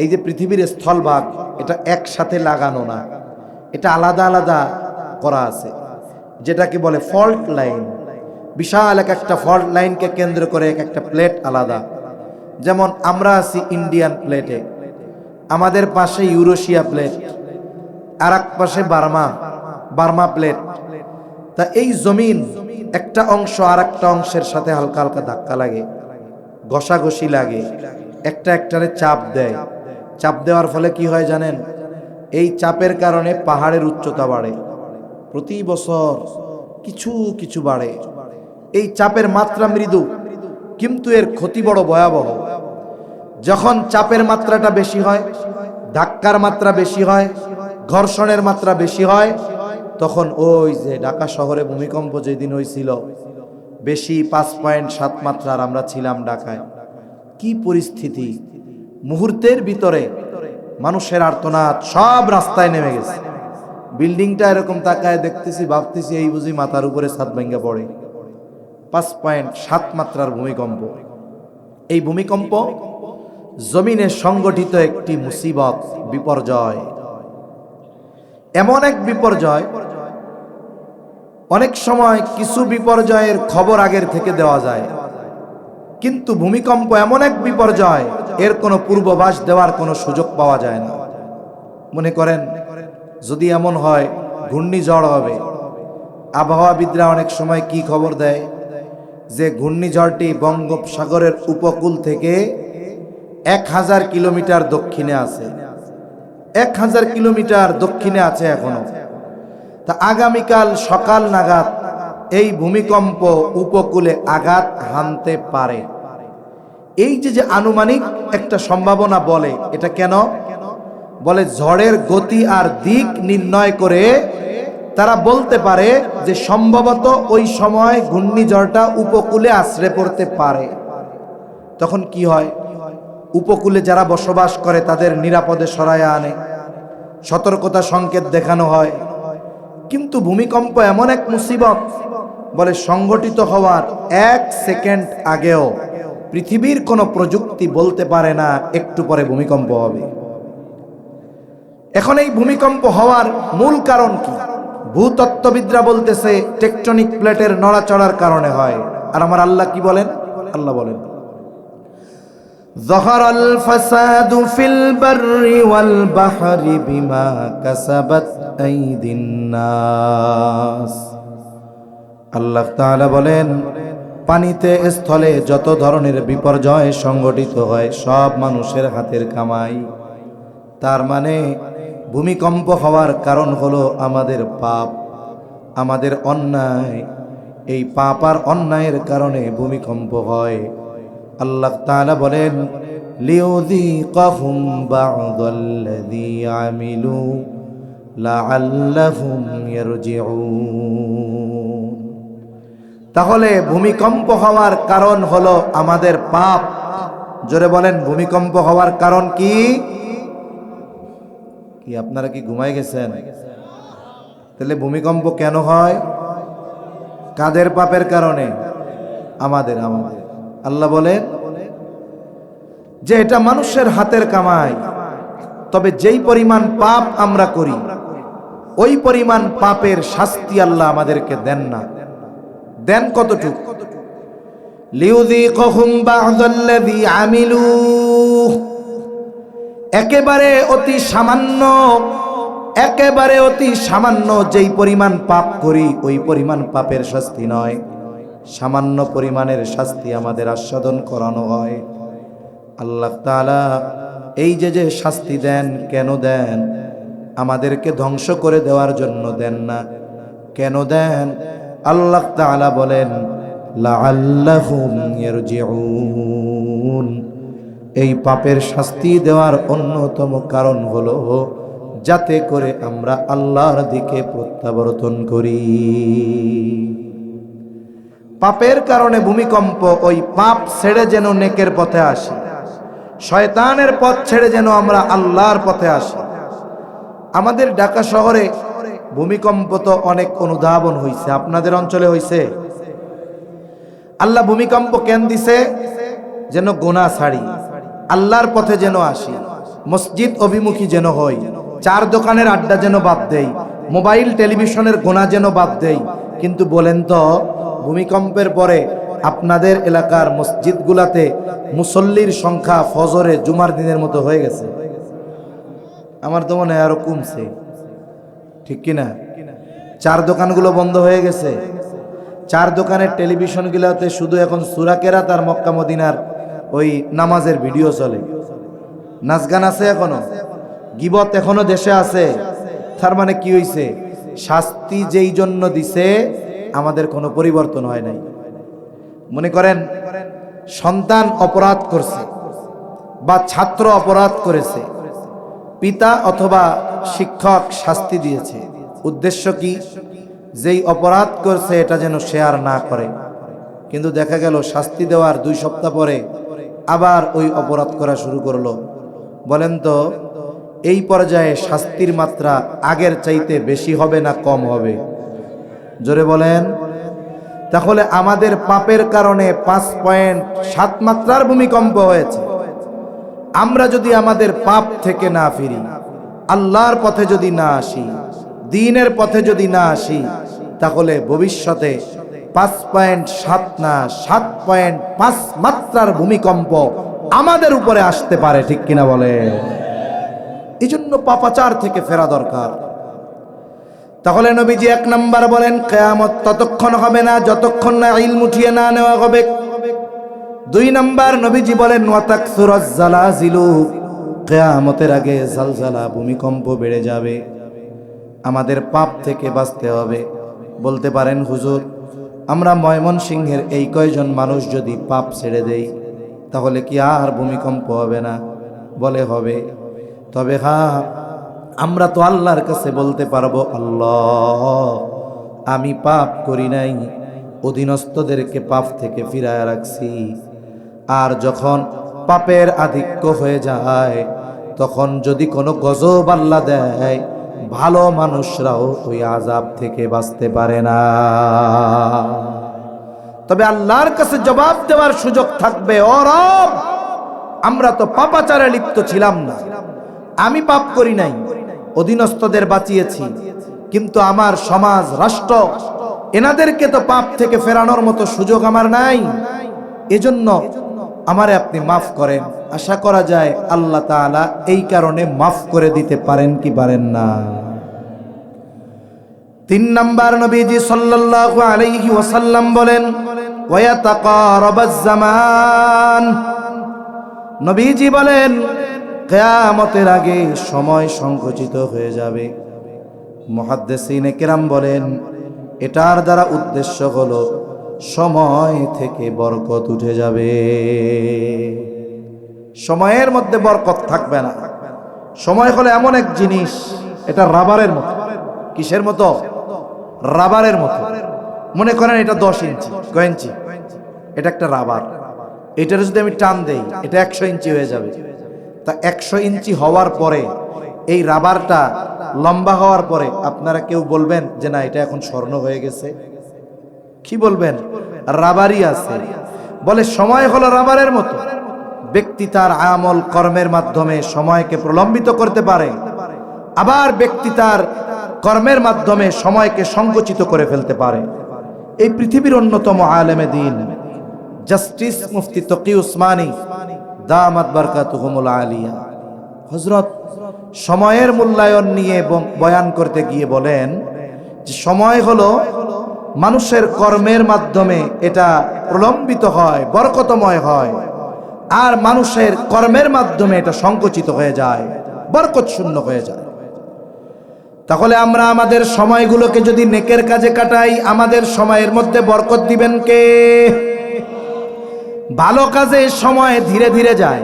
A: এই যে পৃথিবীর স্থলভাগ, এটা একসাথে লাগানো না, এটা আলাদা আলাদা করা আছে, যেটাকে বলে ফল্ট লাইন। বিশাল একটা ফল্ট লাইনকে কেন্দ্র করে একটা প্লেট আলাদা। যেমন আমরা আছি ইন্ডিয়ান প্লেটে, আমাদের পাশে ইউরেশিয়া প্লেট, আর এক পাশে বার্মা প্লেট। তা এই জমিন একটা অংশ আর একটা অংশের সাথে হালকা হালকা ধাক্কা লাগে, ঘষাঘষি লাগে, একটা একটারে চাপ দেয়। চাপ দেওয়ার ফলে কি হয় জানেন? এই চাপের কারণে পাহাড়ের উচ্চতা বাড়ে, প্রতি বছর কিছু কিছু বাড়ে। এই চাপের মাত্রা মৃদু, কিন্তু এর ক্ষতি বড় ভয়াবহ। যখন চাপের মাত্রাটা বেশি হয়, ধাক্কার মাত্রা বেশি হয়, ঘর্ষণের মাত্রা বেশি হয়, তখন ওই যে ঢাকা শহরে ভূমিকম্প যেদিন হয়েছিল, বেশি 5.7 মাত্রার আমরা ছিলাম ঢাকায়। কি পরিস্থিতি! মুহূর্তের ভিতরে মানুষের আর্তনাদ, সব রাস্তায় নেমে গেছে। বিল্ডিংটা এরকম তাকায় দেখতেছি, ভাবতেছি এই বুঝি মাথার উপরে ছাদ ভেঙে পড়ে। 5.7 মাত্রার ভূমিকম্প। এই ভূমিকম্প জমিনে সংগঠিত একটি মুসিবত, বিপর্যয়। এমন এক বিপর্যয়, অনেক সময় কিছু বিপর্যয়ের খবর আগের থেকে দেওয়া যায়, কিন্তু ভূমিকম্প এমন এক বিপর্যয়, এর কোনো পূর্বাভাস দেওয়ার কোনো সুযোগ পাওয়া যায় না। মনে করেন যদি এমন হয় ঘূর্ণিঝড় হবে, আবহাওয়াবিদরা অনেক সময় কি খবর দেয় যে ঘূর্ণিঝড়টি বঙ্গোপসাগরের উপকূল থেকে 1000 কিলোমিটার দক্ষিণে আছে। 1000 কিলোমিটার দক্ষিণে আছে এখনো। তা আগামীকাল সকাল নাগাদ এই ভূমিকম্প উপকূলে আঘাত হানতে পারে। এই যে আনুমানিক একটা সম্ভাবনা বলে, এটা কেন বলে? ঝড়ের গতি আর দিক নির্ণয় করে তারা বলতে পারে যে সম্ভবত ওই সময় ঘূর্ণিঝড়টা উপকূলে আশ্রয় পড়তে পারে। তখন কি হয়? উপকূলে যারা বসবাস করে তাদের নিরাপদে সরায়া আনে, সতর্কতা সংকেত দেখানো হয়। কিন্তু ভূমিকম্প এমন এক মুসিবত, বলে সংঘটিত হওয়ার 1 সেকেন্ড আগেও পৃথিবীর কোনো প্রযুক্তি বলতে পারে না একটু পরে ভূমিকম্প হবে। এখন এই ভূমিকম্প হওয়ার মূল কারণ কি? ভূতত্ত্ববিদরা বলতেছে টেকটনিক প্লেটের নড়াচড়ার কারণে হয়। আর আমার আল্লাহ কি বলেন? আল্লাহ বলেন, যাহারাল ফাসাদু ফিল বাররি ওয়াল বাহরি বিমা কাসাবাত আইদিন নাস। আল্লাহ তাআলা বলেন, পানিতে স্থলে যত ধরনের বিপর্যয় সংঘটিত হয় সব মানুষের হাতের কামাই। তার মানে ভূমিকম্প হওয়ার কারণ হলো আমাদের পাপ, আমাদের অন্যায়। এই পাপ আর অন্যায়ের কারণে ভূমিকম্প হয়। আল্লাহ তাআলা বলেন, লিউযীকাহুম বা'দাল্লাযী আমিলু লাআল্লাহুম ইয়ারজিউন। তাহলে ভূমিকম্প হওয়ার কারণ হলো আমাদের পাপ। জোরে বলেন, ভূমিকম্প হওয়ার কারণ কি? কি আপনারা কি ঘুমায় গেছেন? তাহলে ভূমিকম্প কেন হয়? কাদের পাপের কারণে? আমাদের। আল্লাহ বলেন যে এটা মানুষের হাতের কামাই। তবে যেই পরিমাণ পাপ আমরা করি ওই পরিমাণ পাপের শাস্তি আল্লাহ আমাদেরকে দেন না। দেন কতটুকু? লিউযীকাহুম বা'দাল্লাযী আমিলু, একেবারে অতি সামান্য যেই পরিমাণ পাপ করি ওই পরিমাণ পাপের শাস্তি নয়, সামান্য পরিমাণের শাস্তি আমাদের আস্বাদন করানো হয়। আল্লাহ তাআলা এই যে শাস্তি দেন, কেন দেন? আমাদেরকে ধ্বংস করে দেওয়ার জন্য দেন না। কেন দেন? আল্লাহ তাআলা বলেন, লাআল্লাহুম ইয়ারজিউন। এই পাপের শাস্তি দেওয়ার অন্যতম কারণ হলো যাতে করে আমরা আল্লাহর দিকে প্রত্যাবর্তন করি। পাপের কারণে ভূমিকম্প, ওই পাপ ছেড়ে যেন নেকের পথে আসি, শয়তানের পথ ছেড়ে যেন আমরা আল্লাহর পথে আসি। আমাদের ঢাকা শহরে ভূমিকম্প তো অনেক অনুধাবন হয়েছে, আপনাদের অঞ্চলে হয়েছে? আল্লাহ ভূমিকম্প কেন দিছে? যেন গুনাহ ছাড়ি, আল্লাহর পথে যেন আসি, মসজিদ অভিমুখী যেন হই, চার দোকানের আড্ডা যেন বাদ দেই, মোবাইল টেলিভিশনের গুনাহ যেন বাদ দেই। কিন্তু বলেন তো, ভূমিকম্পের পরে আপনাদের এলাকার মসজিদগুলাতে মুসল্লির সংখ্যা ফজরে জুমার দিনের মতো হয়ে গেছে? আমার তো মনে হয় আরো কমছে, ঠিক কিনা? চার দোকানগুলো বন্ধ হয়ে গেছে। চার দোকানের টেলিভিশনগুলোতে শুধু এখন সূরা কেরাত আর মক্কা মদিনার ওই নামাজের ভিডিও চলে। নাচ গান আছে এখনো, গীবত এখনো দেশে আছে। তার মানে কি হইছে? শাস্তি যেই জন্য দিছে আমাদের কোনো পরিবর্তন হয় নাই। মনে করেন সন্তান অপরাধ করছে বা ছাত্র অপরাধ করেছে, পিতা অথবা শিক্ষক শাস্তি দিয়েছে। উদ্দেশ্য কি? যেই অপরাধ করছে এটা যেন সে আর না করে। কিন্তু দেখা গেল শাস্তি দেওয়ার 2 সপ্তাহ পরে আবার ওই অপরাধ করা শুরু করলো। বলেন তো, এই পর্যায়ে শাস্তির মাত্রা আগের চাইতে বেশি হবে না কম হবে? জোরে বলেন। তাহলে আমাদের পাপের কারণে 5.7 মাত্রার ভূমিকম্প হয়েছে। আমরা যদি আমাদের পাপ থেকে না ফিরি, আল্লাহর পথে যদি না আসি, দ্বীনের পথে যদি না আসি, তাহলে ভবিষ্যতে 5.7 না 7.5 মাত্রার ভূমিকম্প আমাদের উপরে আসতে পারে, ঠিক কিনা বলে? এই জন্য পাপাচার থেকে ফেরা দরকার। তাহলে নবীজি 1 নাম্বার বলেন, কিয়ামত ততক্ষণ হবে না যতক্ষণ না ইলম উঠিয়ে না নেওয়া হবে। 2 নাম্বার নবীজি বলেন, ওয়াতাকসুরাজ জালাজিলু, কিয়ামতের আগে জালজালা ভূমিকম্প বেড়ে যাবে। আমাদের পাপ থেকে বাঁচতে হবে। বলতে পারেন, হুজুর আমরা ময়মনসিংহের এই কয়জন মানুষ যদি পাপ ছেড়ে দেই তাহলে কি আর ভূমিকম্প হবে না? বলে হবে। তবে হ্যাঁ, আমরা তো আল্লাহর কাছে বলতে পারবো, আল্লাহ আমি পাপ করি নাই, অধীনস্থদেরকে পাপ থেকে ফিরায় রাখছি। আর যখন পাপের আধিক্য হয়ে যায়, তখন যদি কোনো গজব আল্লাহ দেয়, ভালো মানুষরাও ওই আযাব থেকে বাঁচতে পারে না। তবে আল্লাহর কাছে জবাব দেওয়ার সুযোগ থাকবে, ও রব, আমরা তো পাপাচারে লিপ্ত ছিলাম না, আমি পাপ করি নাই, অধীনস্থদের বাঁচিয়েছি, কিন্তু আমার সমাজ, রাষ্ট্র, এনাদেরকে তো পাপ থেকে ফেরানোর মতো সুযোগ আমার নাই, এজন্য আমারে আপনি মাফ করেন। আশা করা যায় আল্লাহ তাআলা এই কারণে মাফ করে দিতে পারেন কি পারেন না। 3 নাম্বার, নবীজি সাল্লাল্লাহু আলাইহি ওয়াসাল্লাম বলেন, ওয়ায়াতাকারাবাজ জামান। নবীজি বলেন, কিয়ামতের আগে সময় সংকুচিত হয়ে যাবে। মুহাদ্দিসিনে কেরাম বলেন, এটার দ্বারা উদ্দেশ্য হলো সময় থেকে বরকত উঠে যাবে। সময়ের মধ্যে বরকত থাকবে না। সময় হলো এমন এক জিনিস, এটা রাবারের মতো। কিসের মতো? রাবারের মতো। মনে করেন এটা 10 ইঞ্চি, কয় ইঞ্চি? এটা একটা রাবার। এটার যদি আমি টান দেই, এটা 100 ইঞ্চি হয়ে যাবে। তা 100 ইঞ্চি হওয়ার পরে, এই রাবারটা লম্বা হওয়ার পরে আপনারা কেউ বলবেন যে না, এটা এখন স্বর্ণ হয়ে গেছে? কি বলবেন? রাবারই আছে। বলে সময় হলো রাবারের মতো। ব্যক্তি তার আমল কর্মের মাধ্যমে সময়কে প্রলম্বিত করতে পারে, আবার ব্যক্তি তার কর্মের মাধ্যমে সময়কে সংকুচিত করে ফেলতে পারে। এই পৃথিবীর অন্যতম আলেমে দ্বীন জাস্টিস মুফতি তকি উসমানী দামাত বারকাতুহুমুল আলিয়া হযরত সময়ের মূল্যায়ন নিয়ে বয়ান করতে গিয়ে বলেন যে সময় হলো মানুষের কর্মের মাধ্যমে এটা প্রলম্বিত হয়, বরকতময় হয়, আর মানুষের কর্মের মাধ্যমে এটা সংকুচিত হয়ে যায়, বরকত শূন্য হয়ে যায়। তাহলে আমরা আমাদের সময়গুলোকে যদি নেকের কাজে কাটাই, আমাদের সময়ের মধ্যে বরকত দিবেন কে? ভালো কাজে সময় ধীরে ধীরে যায়,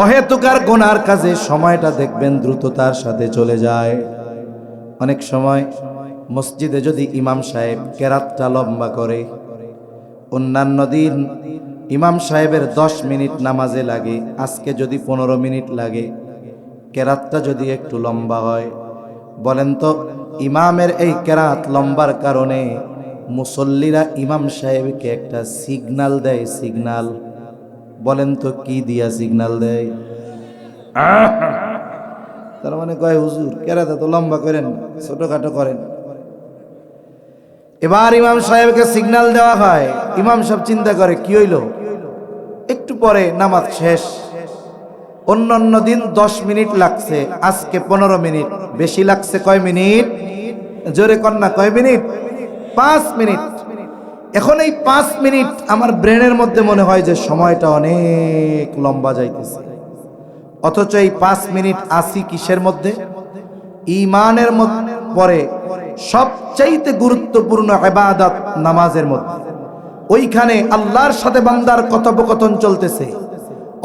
A: অহেতুকার গুনার কাজে সময়টা দেখবেন দ্রুততার সাথে চলে যায়। অনেক সময় মসজিদে যদি ইমাম সাহেব কেরাতটা লম্বা করে, অন্যান্য দিন ইমাম সাহেবের 10 মিনিট নামাজে লাগে, আজকে যদি 15 মিনিট লাগে, কেরাতটা যদি একটু লম্বা হয়, বলেন তো ইমামের এই কেরাত লম্বার কারণে মুসল্লিরা ইমাম সাহেবকে একটা সিগন্যাল দেয়। সিগন্যাল, বলেন তো কি দিয়া সিগন্যাল দেয়? তার মানে কয়, হুজুর কেরাত তো লম্বা করেন, ছোটখাটো করেন। এবার ইমাম সাহেবকে সিগন্যাল দেওয়া হয়, ইমাম সাহেব চিন্তা করে কি হইল, একটু পরে নামাজ শেষ। অন্যান্য দিন 10 মিনিট লাগছে, আজকে 15 মিনিট। বেশি লাগছে কয় মিনিট? জোরে কন্যা, কয় মিনিট? 5 মিনিট। এখন এই 5 মিনিট আমার ব্রেনের মধ্যে মনে হয় যে সময়টা অনেক লম্বা যাইতেছে, অথচ এই 5 মিনিট আসি কিসের মধ্যে? ঈমানের মধ্যে পরে সবচাইতে গুরুত্বপূর্ণ ইবাদত নামাজের মধ্যে। ওইখানে আল্লাহর সাথে বান্দার কথোপকথন চলতেছে,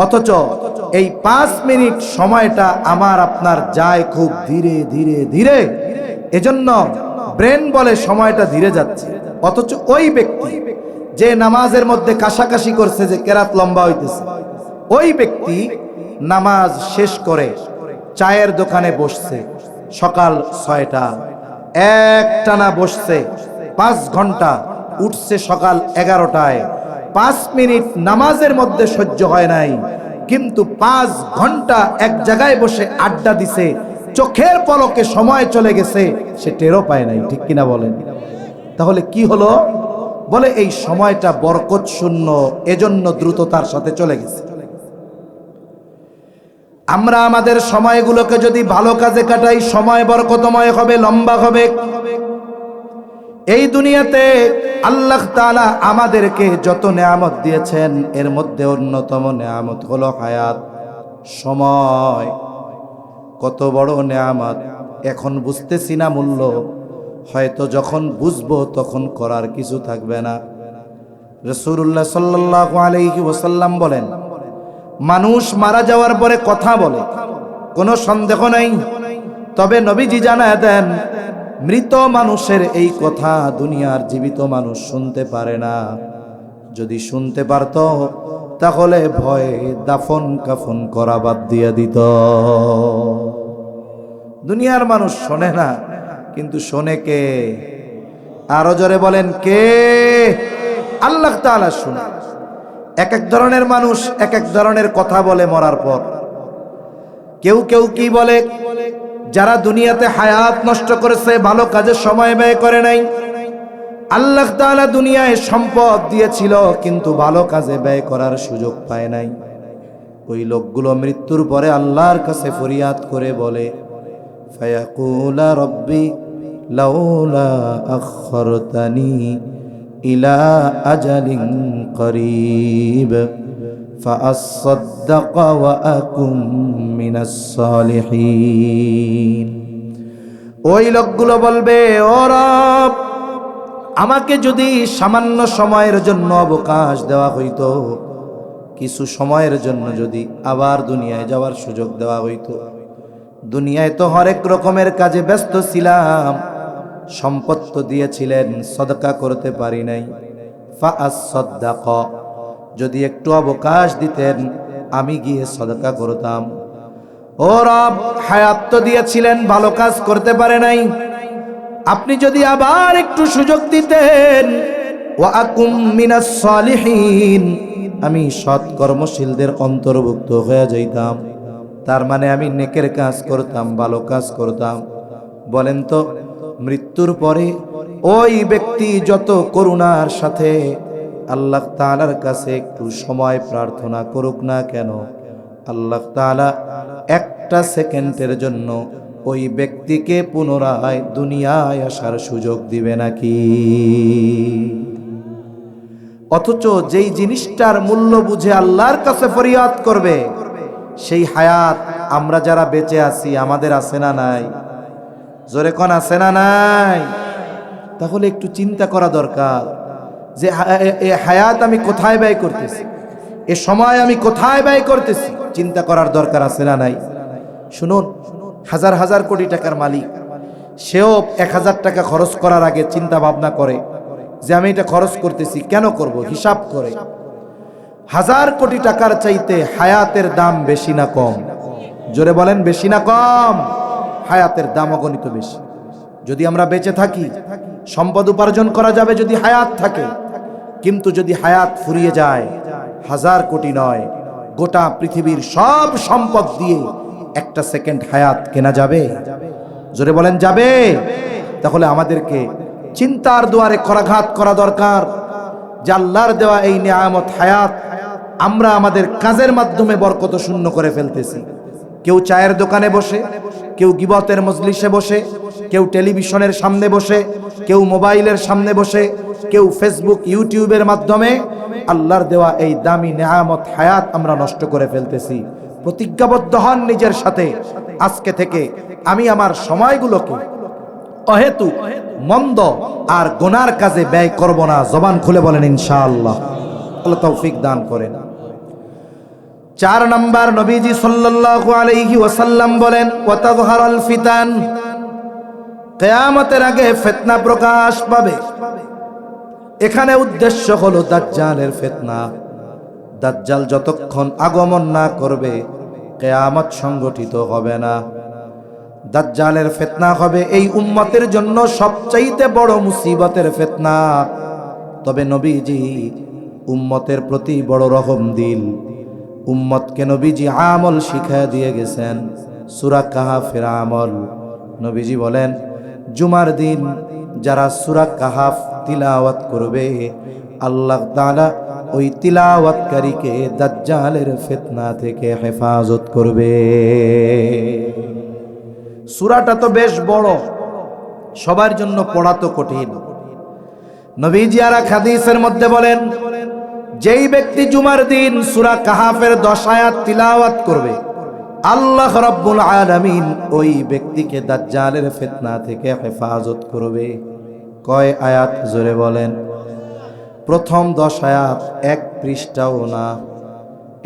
A: অথচ এই 5 মিনিট সময়টা আমার আপনার যায় খুব ধীরে ধীরে ধীরে। এজন্য ব্রেন বলে সময়টা ধীরে যাচ্ছে, অথচ ওই ব্যক্তি যে নামাজের মধ্যে কাশাকাশি করছে যে কেরাত লম্বা হইতেছে, ওই ব্যক্তি নামাজ শেষ করে চায়ের দোকানে বসছে সকাল 6টা, একটানা বসছে 5 ঘন্টা, উঠছে সকাল 11টায়। 5 মিনিট নামাজের মধ্যে সহ্য হয় নাই, কিন্তু 5 ঘন্টা এক জায়গায় বসে আড্ডা দিছে, চোখের পলকে সময় চলে গেছে, সে টেরও পায় নাই। ঠিক কিনা বলেন? তাহলে কি হলো? বলে এই সময়টা বরকত শূন্য, এজন্য দ্রুততার সাথে চলে গেছে। আমরা আমাদের সময়গুলোকে যদি ভালো কাজে কাটাই, সময় বরকতময় হবে, লম্বা হবে। এই দুনিয়াতে আল্লাহ তাআলা আমাদেরকে যত নেয়ামত দিয়েছেন, এর মধ্যে অন্যতম নেয়ামত হলো হায়াত, সময়। কত বড় নেয়ামত, এখন বুঝতেছি না মূল্য, হয়তো যখন বুঝবো তখন করার কিছু থাকবে না। রাসূলুল্লাহ সাল্লাল্লাহু আলাইহি ওয়াসাল্লাম বলেন, মানুষ মারা যাওয়ার পরে কথা বলে, কোনো সন্দেহ নাই। তবে নবীজি জানায় দেন, মৃত মানুষের এই কথা দুনিয়ার জীবিত মানুষ শুনতে পারে না। যদি শুনতে পারত তাহলে ভয়ে দাফন কাফন করা বাদ দিয়ে দিত। দুনিয়ার মানুষ শোনে না, কিন্তু শোনে কে? আরো জোরে বলেন কে? আল্লাহ তাআলা শুনে। এক এক ধরনের মানুষ এক এক ধরনের কথা বলে মরার পর। কেউ কেউ কি বলে, যারা দুনিয়াতে হায়াত নষ্ট করেছে, ভালো কাজে সময় ব্যয় করে নাই। আল্লাহ তাআলা দুনিয়ায় সম্পদ দিয়েছিল, কিন্তু ভালো কাজে ব্যয় করার সুযোগ পায় নাই। ওই লোকগুলো মৃত্যুর পরে আল্লাহর কাছে ফরিয়াদ করে বলে, ফায়াকুলা রব্বি লাউলা আখরতানি ইলা আজালিন করিব ফাআসাদ্দাক ওয়া আকুম মিনাস সালিহিন। ওই লোকগুলো বলবে, ও রব, আমাকে যদি সামান্য সময়ের জন্য অবকাশ দেওয়া হইতো, কিছু সময়ের জন্য যদি আবার দুনিয়ায় যাওয়ার সুযোগ দেওয়া হইতো। দুনিয়ায় তো হরেক রকমের কাজে ব্যস্ত ছিলাম, সম্পদ তো দিয়েছিলেন, সদকা করতে পারি নাই। ফাআসাদ্দাক, যদি একটু অবকাশ দিতেন আমি গিয়ে সদকা করতাম। ও রব, হায়াত তো দিয়েছিলেন, ভালো কাজ করতে পারে নাই, আপনি যদি আবার একটু সুযোগ দিতেন, ওয়া আকুম মিনাস সালিহিন, আমি সৎ কর্মশীলদের অন্তর্ভুক্ত হয়ে যাইতাম। তার মানে আমি নেকের কাজ করতাম, ভালো কাজ করতাম। বলেন তো, মৃত্যুর পরে ওই ব্যক্তি যত করুণার সাথে আল্লাহ তাআলার কাছে একটু সময় প্রার্থনা করুক না কেন, আল্লাহ তাআলা একটা সেকেন্ডের জন্য ওই ব্যক্তিকে পুনরায় দুনিয়ায় আসার সুযোগ দিবে নাকি? অথচ যেই জিনিসটার মূল্য বুঝে আল্লাহর কাছে ফরিয়াদ করবে, সেই হায়াত আমরা যারা বেঁচে আছি আমাদের আছে না নাই? জোরে কোন আছে না নাই? তাহলে একটু চিন্তা করা দরকার যে এ হায়াত আমি কোথায় ব্যয় করতেছি, এ সময় আমি কোথায় ব্যয় করতেছি। চিন্তা করার দরকার আছে না নাই? শুনুন, হাজার হাজার কোটি টাকার মালিক, সেও 1000 টাকা খরচ করার আগে চিন্তা ভাবনা করে যে আমি এটা খরচ করতেছি কেন করব, হিসাব করে। 1000 কোটি টাকার চাইতে হায়াতের দাম বেশি না কম? জোরে বলেন, বেশি না কম? হায়াতের দাম অগণিত বেশি। যদি আমরা বেঁচে থাকি, সম্পদ উপার্জন করা যাবে যদি হায়াত থাকে, কিন্তু যদি হায়াত ফুরিয়ে যায়, 1000 কোটি নয়, গোটা পৃথিবীর সব সম্পদ দিয়ে একটা সেকেন্ড হায়াত কেনা যাবে? জোরে বলেন, যাবে? তাহলে আমাদেরকে চিন্তার দুয়ারে করাঘাত করা দরকার যে আল্লাহর দেওয়া এই নিয়ামত হায়াত আমরা আমাদের কাজের মাধ্যমে বরকত শূন্য করে ফেলতেছি। কেউ চায়ের দোকানে বসে, কেউ গিবতের মজলিসে বসে, কেউ টেলিভিশনের সামনে বসে, কেউ মোবাইলের সামনে বসে, কেউ ফেসবুক ইউটিউবের মাধ্যমে আল্লাহর দেওয়া এই দামি নিয়ামত হায়াত আমরা নষ্ট করে ফেলতেছি। প্রতিজ্ঞাবদ্ধ হন নিজের সাথে, আজকে থেকে আমি আমার সময়গুলোকে অহেতু মন্দ আর গুনার কাজে ব্যয় করব না। জবান খুলে বলেন ইনশাআল্লাহ। আল্লাহ তৌফিক দান করেন। 4 নাম্বার, নবীজি সাল্লাল্লাহু আলাইহি ওয়াসাল্লাম বলেন, ওয়া তাযহারাল ফিতান, কিয়ামতের আগে ফিতনা প্রকাশ পাবে। এখানে উদ্দেশ্য হলো দাজ্জালের ফিতনা। দাজ্জাল যতক্ষণ আগমন না করবে কিয়ামত সংগঠিত হবে না। দাজ্জালের ফিতনা হবে এই উম্মতের জন্য সবচাইতে বড় মুসিবতের ফিতনা। তবে নবীজি উম্মতের প্রতি বড় রহম দিল। উম্মতকে নবীজি আমল শিখায় দিয়ে গেছেন, সূরা কাহাফের আমল। নবীজি বলেন, জুমার দিন যারা সূরা কাহাফ তিলাওয়াত করবে, আল্লাহ তাআলা ওই তিলাওয়াতকারীকে দাজ্জালের ফিতনা থেকে হেফাজত করবে। সূরাটা তো বেশ বড়, সবার জন্য পড়া তো কঠিন। নবীজি আর এক হাদিসের মধ্যে বলেন, যেই ব্যক্তি জুমার দিন সূরা কাহাফের 10 আয়াত তিলাওয়াত করবে, আল্লাহ রাব্বুল আলামিন ওই ব্যক্তিকে দাজ্জালের ফিতনা থেকে হেফাজত করবে। কয় আয়াত? জোরে বলেন। প্রথম 10 আয়াত এক পৃষ্ঠাও না।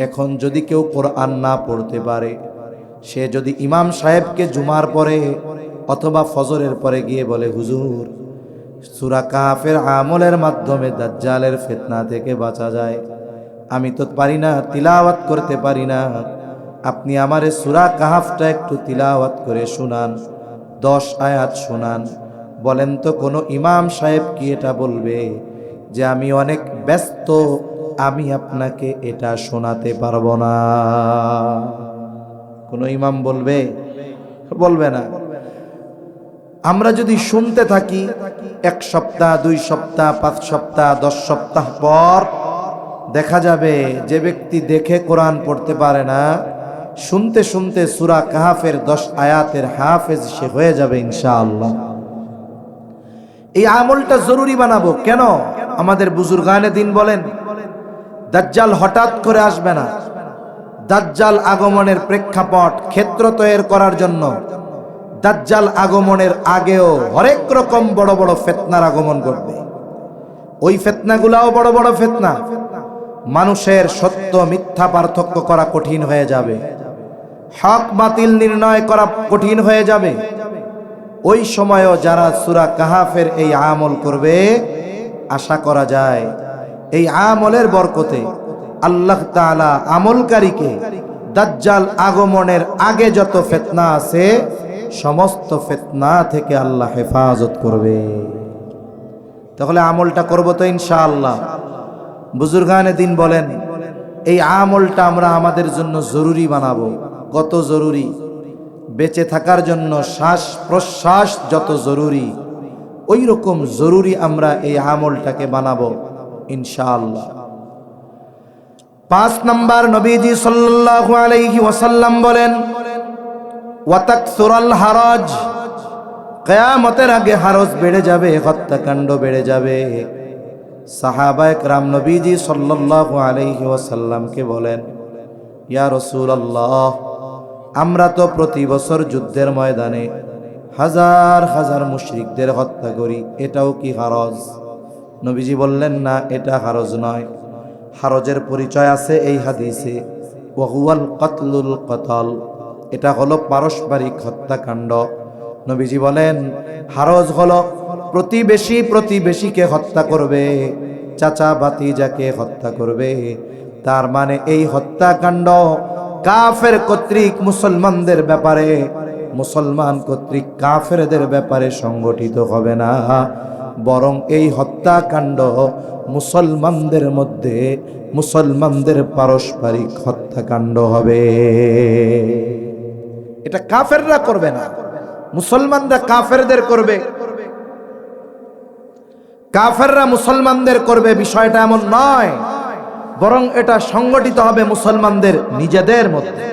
A: এখন যদি কেউ কোরআন না পড়তে পারে, সে যদি ইমাম সাহেবকে জুমার পরে অথবা ফজরের পরে গিয়ে বলে, হুজুর সূরা কাহাফের আমলের মাধ্যমে দাজ্জালের ফিতনা থেকে বাঁচা যায়, আমি তো পারি না, তিলাওয়াত করতে পারি না, আপনি আমারে সূরা কাহাফটা একটু তিলাওয়াত করে শোনান, 10 আয়াত শোনান। বলেন তো কোনো ইমাম সাহেব কি এটা বলবে যে আমি অনেক ব্যস্ত, আমি আপনাকে এটা শোনাতে পারবো না? কোনো ইমাম বলবে? বলবে না। আমরা যদি শুনতে থাকি 1 সপ্তাহ, 2 সপ্তাহ, 5 সপ্তাহ, 10 সপ্তাহ পর দেখা যাবে যে ব্যক্তি দেখে কোরআন পড়তে পারে না, শুনতে শুনতে সূরা কাহাফের 10 আয়াতের হাফেজ সে হয়ে যাবে ইনশাআল্লাহ। এই আমলটা জরুরি বানাবো কেন? আমাদের বুজুর্গানে দিন বলেন, দাজ্জাল হঠাৎ করে আসবে না। দাজ্জাল আগমনের প্রেক্ষাপট, ক্ষেত্র তৈরি করার জন্য দাজ্জাল আগমনের আগেও হরেক রকম বড় বড় ফিতনার আগমন ঘটবে। ওই ফিতনাগুলাও বড় বড় ফিতনা, মানুষের সত্য মিথ্যা পার্থক্য করা কঠিন হয়ে যাবে, হক বাতিল নির্ণয় করা কঠিন হয়ে যাবে। ওই সময়ও যারা সূরা কাহাফের এই আমল করবে, আশা করা যায় এই আমলের বরকতে আল্লাহ তাআলা আমলকারীকে দাজ্জাল আগমনের আগে যত ফিতনা আছে সমস্ত ফিতনা থেকে আল্লাহ হেফাজত করবে। তাহলে আমলটা করব তো ইনশাআল্লাহ। বুজুর্গানে দিন বলেন, এই আমলটা আমরা আমাদের জন্য জরুরি বানাবো। কত জরুরি? বেঁচে থাকার জন্য শ্বাস প্রশ্বাস যত জরুরি, ওই রকম জরুরি আমরা এই আমলটাকে বানাবো ইনশাআল্লাহ। 5 নাম্বার, নবীজি সাল্লাল্লাহু আলাইহি ওয়াসাল্লাম বলেন, ওয়াতাকসুরাল হারাজ, কিয়ামতের আগে হারজ বেড়ে যাবে, হত্যাকাণ্ড বেড়ে যাবে। সাহাবায়ে কেরাম নবীজি সাল্লাল্লাহু আলাইহি ওয়াসাল্লামকে বলেন, ইয়া রাসূলুল্লাহ, আমরা তো প্রতি বছর যুদ্ধের ময়দানে হাজার হাজার মুশরিকদের হত্যা করি, এটাও কি হারজ? নবীজি বললেন, না, এটা হারজ নয়। হারজের পরিচয় আছে এই হাদিসে, ওয়া হুয়াল কাতলুল কতল, এটা হলো পারস্পরিক হত্যাকাণ্ড। নবীজি বলেন, হারজ হলো প্রতিবেশী প্রতিবেশীকে হত্যা করবে, চাচা ভাতিজাকে হত্যা করবে। তার মানে এই হত্যাকাণ্ড কাফের কর্তৃক মুসলমানদের ব্যাপারে, মুসলমান কর্তৃক কাফেরদের ব্যাপারে সংগঠিত হবে না, বরং এই হত্যাকাণ্ড মুসলমানদের মধ্যে, মুসলমানদের পারস্পরিক হত্যাকাণ্ড হবে। এটা কাফেররা করবে না, মুসলমানরা কাফেরদের করবে, কাফেররা মুসলমানদের করবে, বিষয়টা এমন নয়, বরং এটা সংগঠিত হবে মুসলমানদের নিজেদের মধ্যে।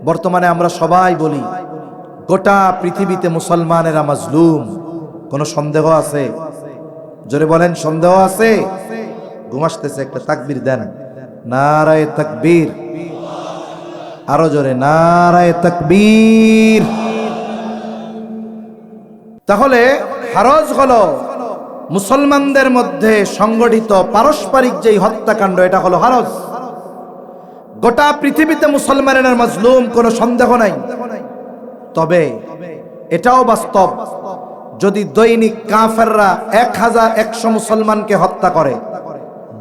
A: বর্তমানে আমরা সবাই বলি গোটা পৃথিবীতে মুসলমানেরা মাজলুম। কোনো সন্দেহ আছে? জোরে বলেন, সন্দেহ আছে? ঘুম আসতেছে, একটা তাকবীর দেন। নারায়ে তাকবীর, আরো জোরে, নারায়ে তাকবীর। তাহলে হারজ হলো মুসলমানদের মধ্যে সংগঠিত পারস্পরিক যেই হত্যাকাণ্ড, এটা হলো হারজ। গোটা পৃথিবীতে মুসলমানেরা মাজলুম, কোনো সন্দেহ নাই। তবে এটাও বাস্তব, যদি দৈনিক কাফেররা 1100 মুসলমানকে হত্যা করে,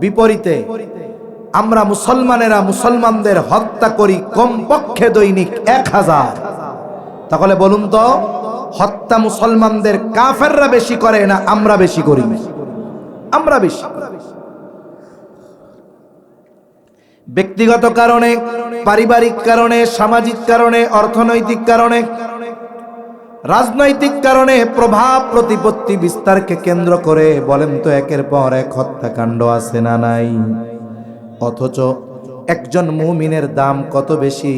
A: বিপরীতে আমরা মুসলমানেরা মুসলমানদের হত্যা করি কমপক্ষে দৈনিক 1000, তাহলে বলুন তো, হত্যা মুসলমানদের কাফেররা বেশি করে না আমরা বেশি করি? আমরা বেশি। ব্যক্তিগত কারণে, পারিবারিক কারণে, সামাজিক কারণে, অর্থনৈতিক কারণে, রাজনৈতিক কারণে, প্রভাব প্রতিপত্তি বিস্তারকে কেন্দ্র করে বলেন তো একের পর এক হত্যাকাণ্ড আছে না নাই? অথচ একজন মুমিনের দাম কত বেশি।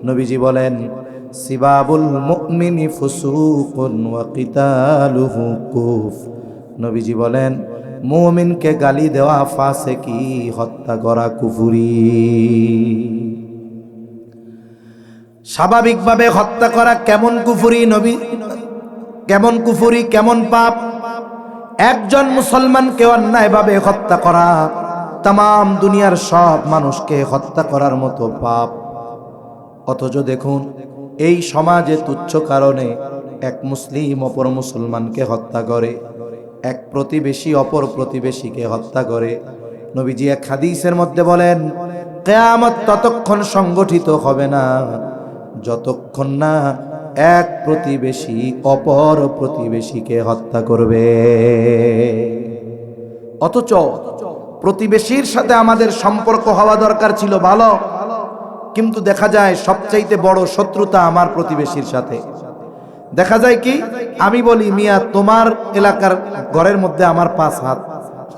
A: নবীজি বলেন, সিবাবুল মুমিনি ফুসুকুন ওয়া কিতালুহু কুফর। নবীজি বলেন, মুমিনকে গালি দেওয়া ফাসিকি, হত্যা করা কুফরি। স্বাভাবিকভাবে হত্যা করা কেমন কুফরি? নবী কেমন কুফরি, কেমন পাপ? একজন মুসলমানকে অন্যায়ভাবে হত্যা করা তাম দুনিয়ার সব মানুষকে হত্যা করার মতো পাপ। অথচ দেখুন এই সমাজে তুচ্ছ কারণে এক মুসলিম অপর মুসলমানকে হত্যা করে, এক প্রতিবেশী অপর প্রতিবেশীকে হত্যা করে। নবীজি এক হাদিসের মধ্যে বলেন, কিয়ামত ততক্ষণ সংগঠিত হবে না যতক্ষণ না এক প্রতিবেশী অপর প্রতিবেশীকে হত্যা করবে। অথচ প্রতিবেশীর সাথে আমাদের সম্পর্ক হওয়া দরকার ছিল ভালো, কিন্তু দেখা যায় সবচাইতে বড় শত্রুতা আমার প্রতিবেশীর সাথে। দেখা যায় কি, আমি বলি মিয়া তোমার এলাকার ঘরের মধ্যে আমার 5 হাত,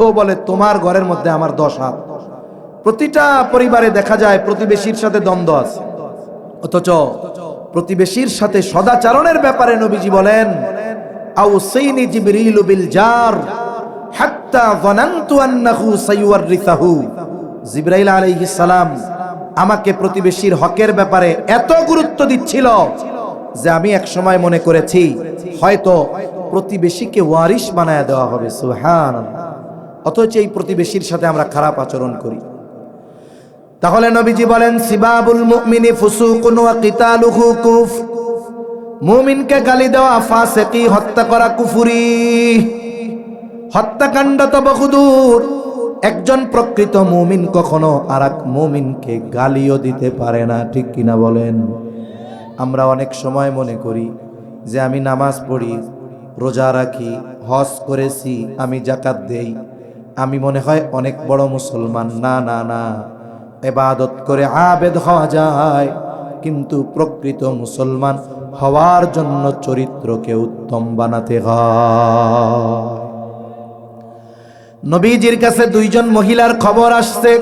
A: ও বলে তোমার ঘরের মধ্যে আমার 10 হাত। প্রতিটা পরিবারে দেখা যায় প্রতিবেশীর সাথে দ্বন্দ্ব আছে। অথচ প্রতিবেশীর সাথে সদাচরণের ব্যাপারে নবীজি বলেন, আউসাইনি জিবরিল বিল জার হাত্তা যানানতু আন্নাহু সাইওয়ারিসাহু। জিবরাইল আলাইহিস সালাম আমাকে প্রতিবেশীর হকের ব্যাপারে এত গুরুত্ব দিচ্ছিল যে আমি এক সময় মনে করেছি হয়তো প্রতিবেশীকে ওয়ারিশ বানায় দেওয়া হবে। সুবহানাল্লাহ। অথচ এই প্রতিবেশীর সাথে আমরা খারাপ আচরণ করি। তাহলে নবীজি বলেন, সিবাবুল মুমিনি ফুসুকুন ওয়া কিতালুহু কুফ। মুমিনকে গালি দেওয়া ফাসিকি, হত্যা করা কুফরি। হত্যাকাণ্ড তো বহুদূর, একজন প্রকৃত মুমিন কখনো আরেক মুমিনকে গালিও দিতে পারে না, ঠিক কিনা বলেন? আমরা অনেক সময় মনে করি যে আমি নামাজ পড়ি, রোজা রাখি, হজ করেছি, আমি যাকাত দেই, আমি মনে হয় অনেক বড় মুসলমান। না না না, ইবাদত করে আবেদ হওয়া যায়, কিন্তু প্রকৃত মুসলমান হওয়ার জন্য চরিত্রকে উত্তম বানাতে হয়। নবীজির কাছে 2 জন মহিলার খবর আসছে।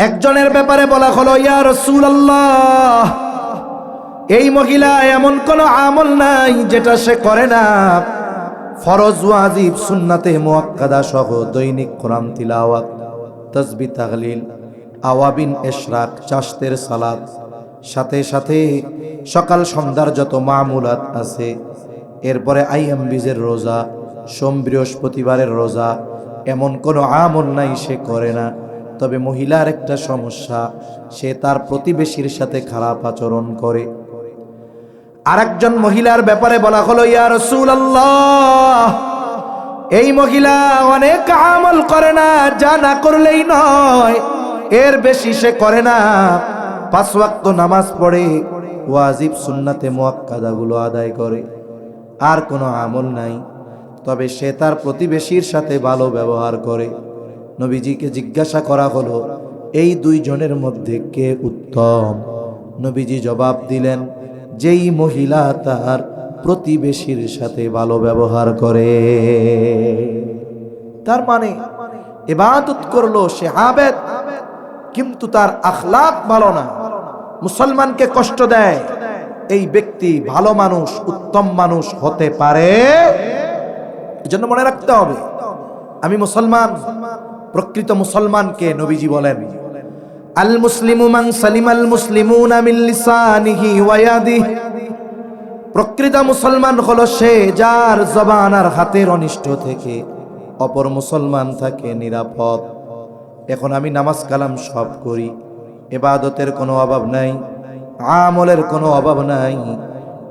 A: একজনের ব্যাপারে বলা হলো, ইয়া রাসূলুল্লাহ, এই মহিলা এমন কোন আমল নাই যেটা সে করে না। ফরজ, ওয়াজিব, সুন্নাতে মুআক্কাদা সহ দৈনিক কোরআন তিলাওয়াত, তাসবিহ, তাহলিল, আওয়াবিন, ইশরাক, চাশতের সালাত, সাথে সাথে সকাল সন্ধ্যার যত মামুলাত আছে, এরপরে আইয়াম বীজের রোজা, সোম বৃহস্পতিবারের রোজা, এমন কোনো আমল নাই সে করে না। তবে মহিলার একটা সমস্যা, সে তার প্রতিবেশীর সাথে খারাপ আচরণ করে। আরেকজন মহিলার ব্যাপারে বলা হলো, ইয়া রাসূলুল্লাহ, এই মহিলা অনেক আমল করে না, যা না করলেই নয় এর বেশি সে করে না। 5 ওয়াক্ত নামাজ পড়ে, ওয়াজিব সুন্নাতে মুআক্কাদাগুলো আদায় করে, আর কোনো আমল নাই। তবে সে তার প্রতিবেশীর সাথে ভালো ব্যবহার করে। নবীজিকে জিজ্ঞাসা করা হলো, এই 2 জনের মধ্যে কে উত্তম? নবীজি জবাব দিলেন, যেই মহিলা তার প্রতিবেশীর সাথে ভালো ব্যবহার করে। তার মানে ইবাদত করলো, সে আবেদ, কিন্তু তার আখলাক ভালো না, মুসলমানকে কষ্ট দেয়, এই ব্যক্তি ভালো মানুষ, উত্তম মানুষ হতে পারে। এজন্য মনে রাখতে হবে, আমি মুসলমান। প্রকৃত মুসলমানকে নবীজি বলেন, আল মুসলিমু মান সালিমাল মুসলিমুনা মিন লিসানিহি ওয়া ইয়াদিহি। প্রকৃত মুসলমান হলো সে যার জবান আর হাতের অনিষ্ট থেকে অপর মুসলমান থাকে নিরাপদ। এখন আমি নামাজ কালাম সব করি, ইবাদতের কোনো অভাব নাই, আমলের কোনো অভাব নাই,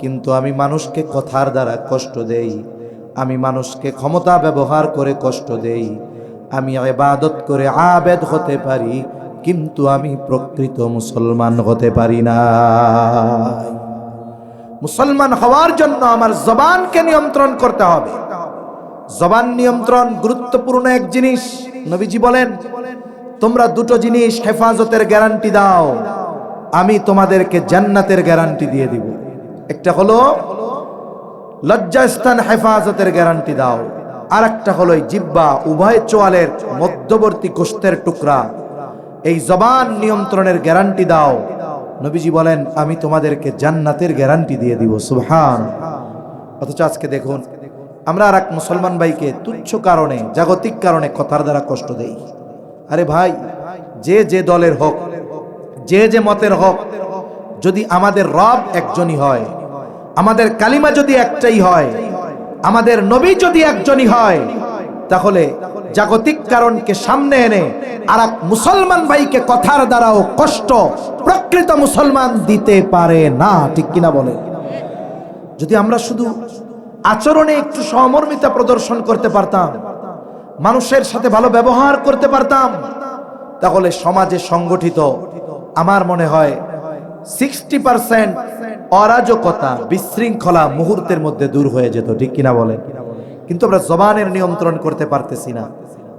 A: কিন্তু আমি মানুষকে কথার দ্বারা কষ্ট দেই, আমি মানুষকে ক্ষমতা ব্যবহার করে কষ্ট দেই। আমি ইবাদত করে আবেদ হতে পারি, কিন্তু আমি প্রকৃত মুসলমান হতে পারি না। মুসলমান হওয়ার জন্য আমার জবানকে নিয়ন্ত্রণ করতে হবে। জবান নিয়ন্ত্রণ গুরুত্বপূর্ণ এক জিনিস। নবীজি বলেন, তোমরা 2টো জিনিস হেফাজতের গ্যারান্টি দাও, আমি তোমাদেরকে জান্নাতের গ্যারান্টি দিয়ে দিব। একটা হলো লজ্জাস্থান হেফাজতের গ্যারান্টি দাও, আর একটা হলো জিহ্বা, উভয় চোয়ালের মধ্যবর্তী গোশতের টুকরা, এই জবান নিয়ন্ত্রণের গ্যারান্টি দাও। নবীজি বলেন, আমি তোমাদেরকে জান্নাতের গ্যারান্টি দিয়ে দিব। সুবহানাল্লাহ। অথচ আজকে দেখুন, আমরা আর এক মুসলমান ভাইকে তুচ্ছ কারণে, জাগতিক কারণে কথার দ্বারা কষ্ট দেই। আরে ভাই, যে যে দলের হোক, যে যে মতের হোক, যদি আমাদের রব একজনই হয়, আমাদের কালিমা যদি একটাই হয়, আমাদের নবী যদি একজনই হয়, তাহলে জাগতিক কারণকে সামনে এনে আর এক মুসলমান ভাইকে কথার দ্বারাও কষ্ট প্রকৃত মুসলমান দিতে পারে না, ঠিক কিনা বলে? যদি আমরা শুধু আচরণে একটু সহমর্মিতা প্রদর্শন করতে পারতাম, মানুষের সাথে ভালো ব্যবহার করতে পারতাম, তাহলে সমাজে সংগঠিত আমার মনে হয় 60% অরাজকতা, বিশৃঙ্খলা মুহূর্তের মধ্যে দূর হয়ে যেত, ঠিক কিনা বলে? কিন্তু আমরা জবানের নিয়ন্ত্রণ করতে পারতেছি না।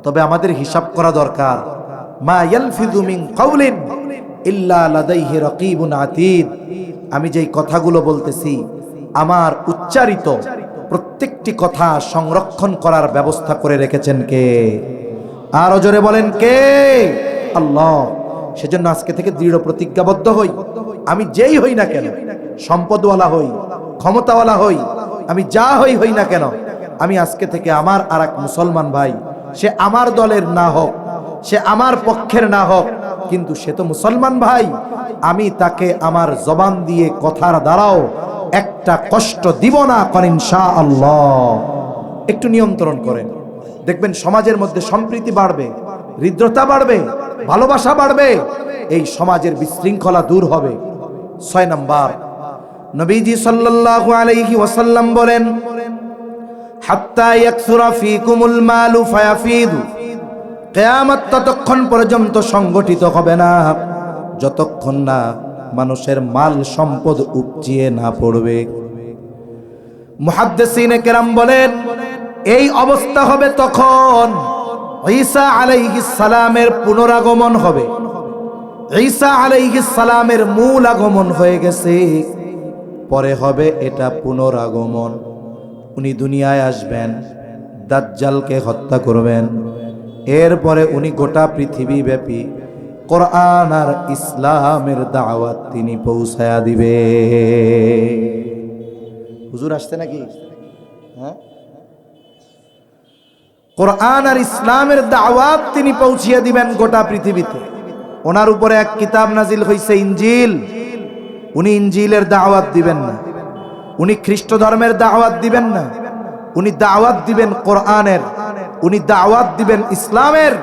A: তবে আমাদের হিসাব করা দরকার, মা ইয়ালফিযু মিন কাউলিন ইল্লা লাদাইহি রাকীবুন আতীদ। আমি যেই কথাগুলো বলতেছি, আমার উচ্চারিত প্রত্যেকটি কথা সংরক্ষণ করার ব্যবস্থা করে রেখেছেন কে? আরো জোরে বলেন কে? আল্লাহ। সেজন্য আজকে থেকে দৃঢ় প্রতিজ্ঞাবদ্ধ হই, আমি যেই হই না কেন, সম্পদওয়ালা হই, ক্ষমতাওয়ালা হই, আমি যা হই না কেন, আমি আজকে থেকে আমার আর এক মুসলমান ভাই, সে আমার দলের না হোক, সে আমার পক্ষের না হোক, কিন্তু সে তো মুসলমান ভাই, আমি তাকে আমার জবান দিয়ে কথার দ্বারাও একটা কষ্ট দিব না, করেন ইনশাআল্লাহ। একটু নিয়ন্ত্রণ করেন, দেখবেন সমাজের মধ্যে সম্প্রীতি বাড়বে, হৃদ্রতা বাড়বে, ভালোবাসা বাড়বে, এই সমাজের বিশৃঙ্খলা দূর হবে। 6 নাম্বার, নবীজি সাল্লাল্লাহু আলাইহি ওয়াসাল্লাম বলেন, হাত্তা ইয়াকসুরা ফীকুমুল মালু ফায়াফিদু। কিয়ামত ততক্ষণ পর্যন্ত সংগঠিত হবে না যতক্ষণ না মানুষের মাল সম্পদ উপচিয়ে না পড়বে। মুহাদ্দিসিনে কেরাম বলেন, এই অবস্থা হবে তখন ঈসা আলাইহিস সালামের পুনরাগমন হবে। ঈসা আলাইহিস সালামের মূল আগমন হয়ে গেছে, পরে হবে এটা পুনরাগমন। উনি দুনিয়ায় আসবেন, দাজ্জালকে হত্যা করবেন, এরপরে উনি গোটা পৃথিবী ব্যাপী কোরআন আর ইসলামের দাওয়াত তিনি পৌঁছায়া দিবে। হুজুর আসছে নাকি? হ্যাঁ, কোরআন আর ইসলামের দাওয়াত তিনি পৌঁছিয়ে দিবেন গোটা পৃথিবীতে। ওনার উপরে এক কিতাব নাজিল হইছে, ইনজিল। উনি ইনজিলের দাওয়াত দিবেন না, উনি খ্রিস্ট ধর্মের দাওয়াত দিবেন না, উনি দাওয়াত দিবেন কোরআনের, উনি দাওয়াত দিবেন ইসলামের।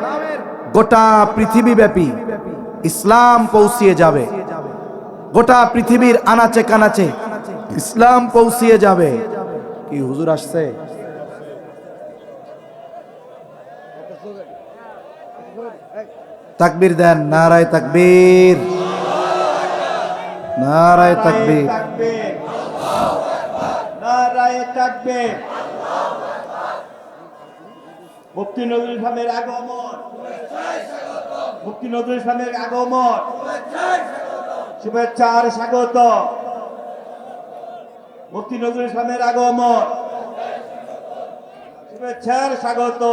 A: গোটা পৃথিবী ব্যাপী ইসলাম পৌঁছিয়ে যাবে, গোটা পৃথিবীর আনাচে কানাচে ইসলাম পৌঁছিয়ে যাবে। কি হুজুর আসছে? তাকবীর দেন, নারায়ে তাকবীর, নারায়ে তাকবীর,
B: নারায়ে তাকবীর। মুফতি নজরুল ইসলামের আগমন, মুফতি নজরুল ইসলামের আগমন, শুভেচ্ছার স্বাগত। মুফতি নজরুল ইসলামের আগমন, শুভেচ্ছার স্বাগত।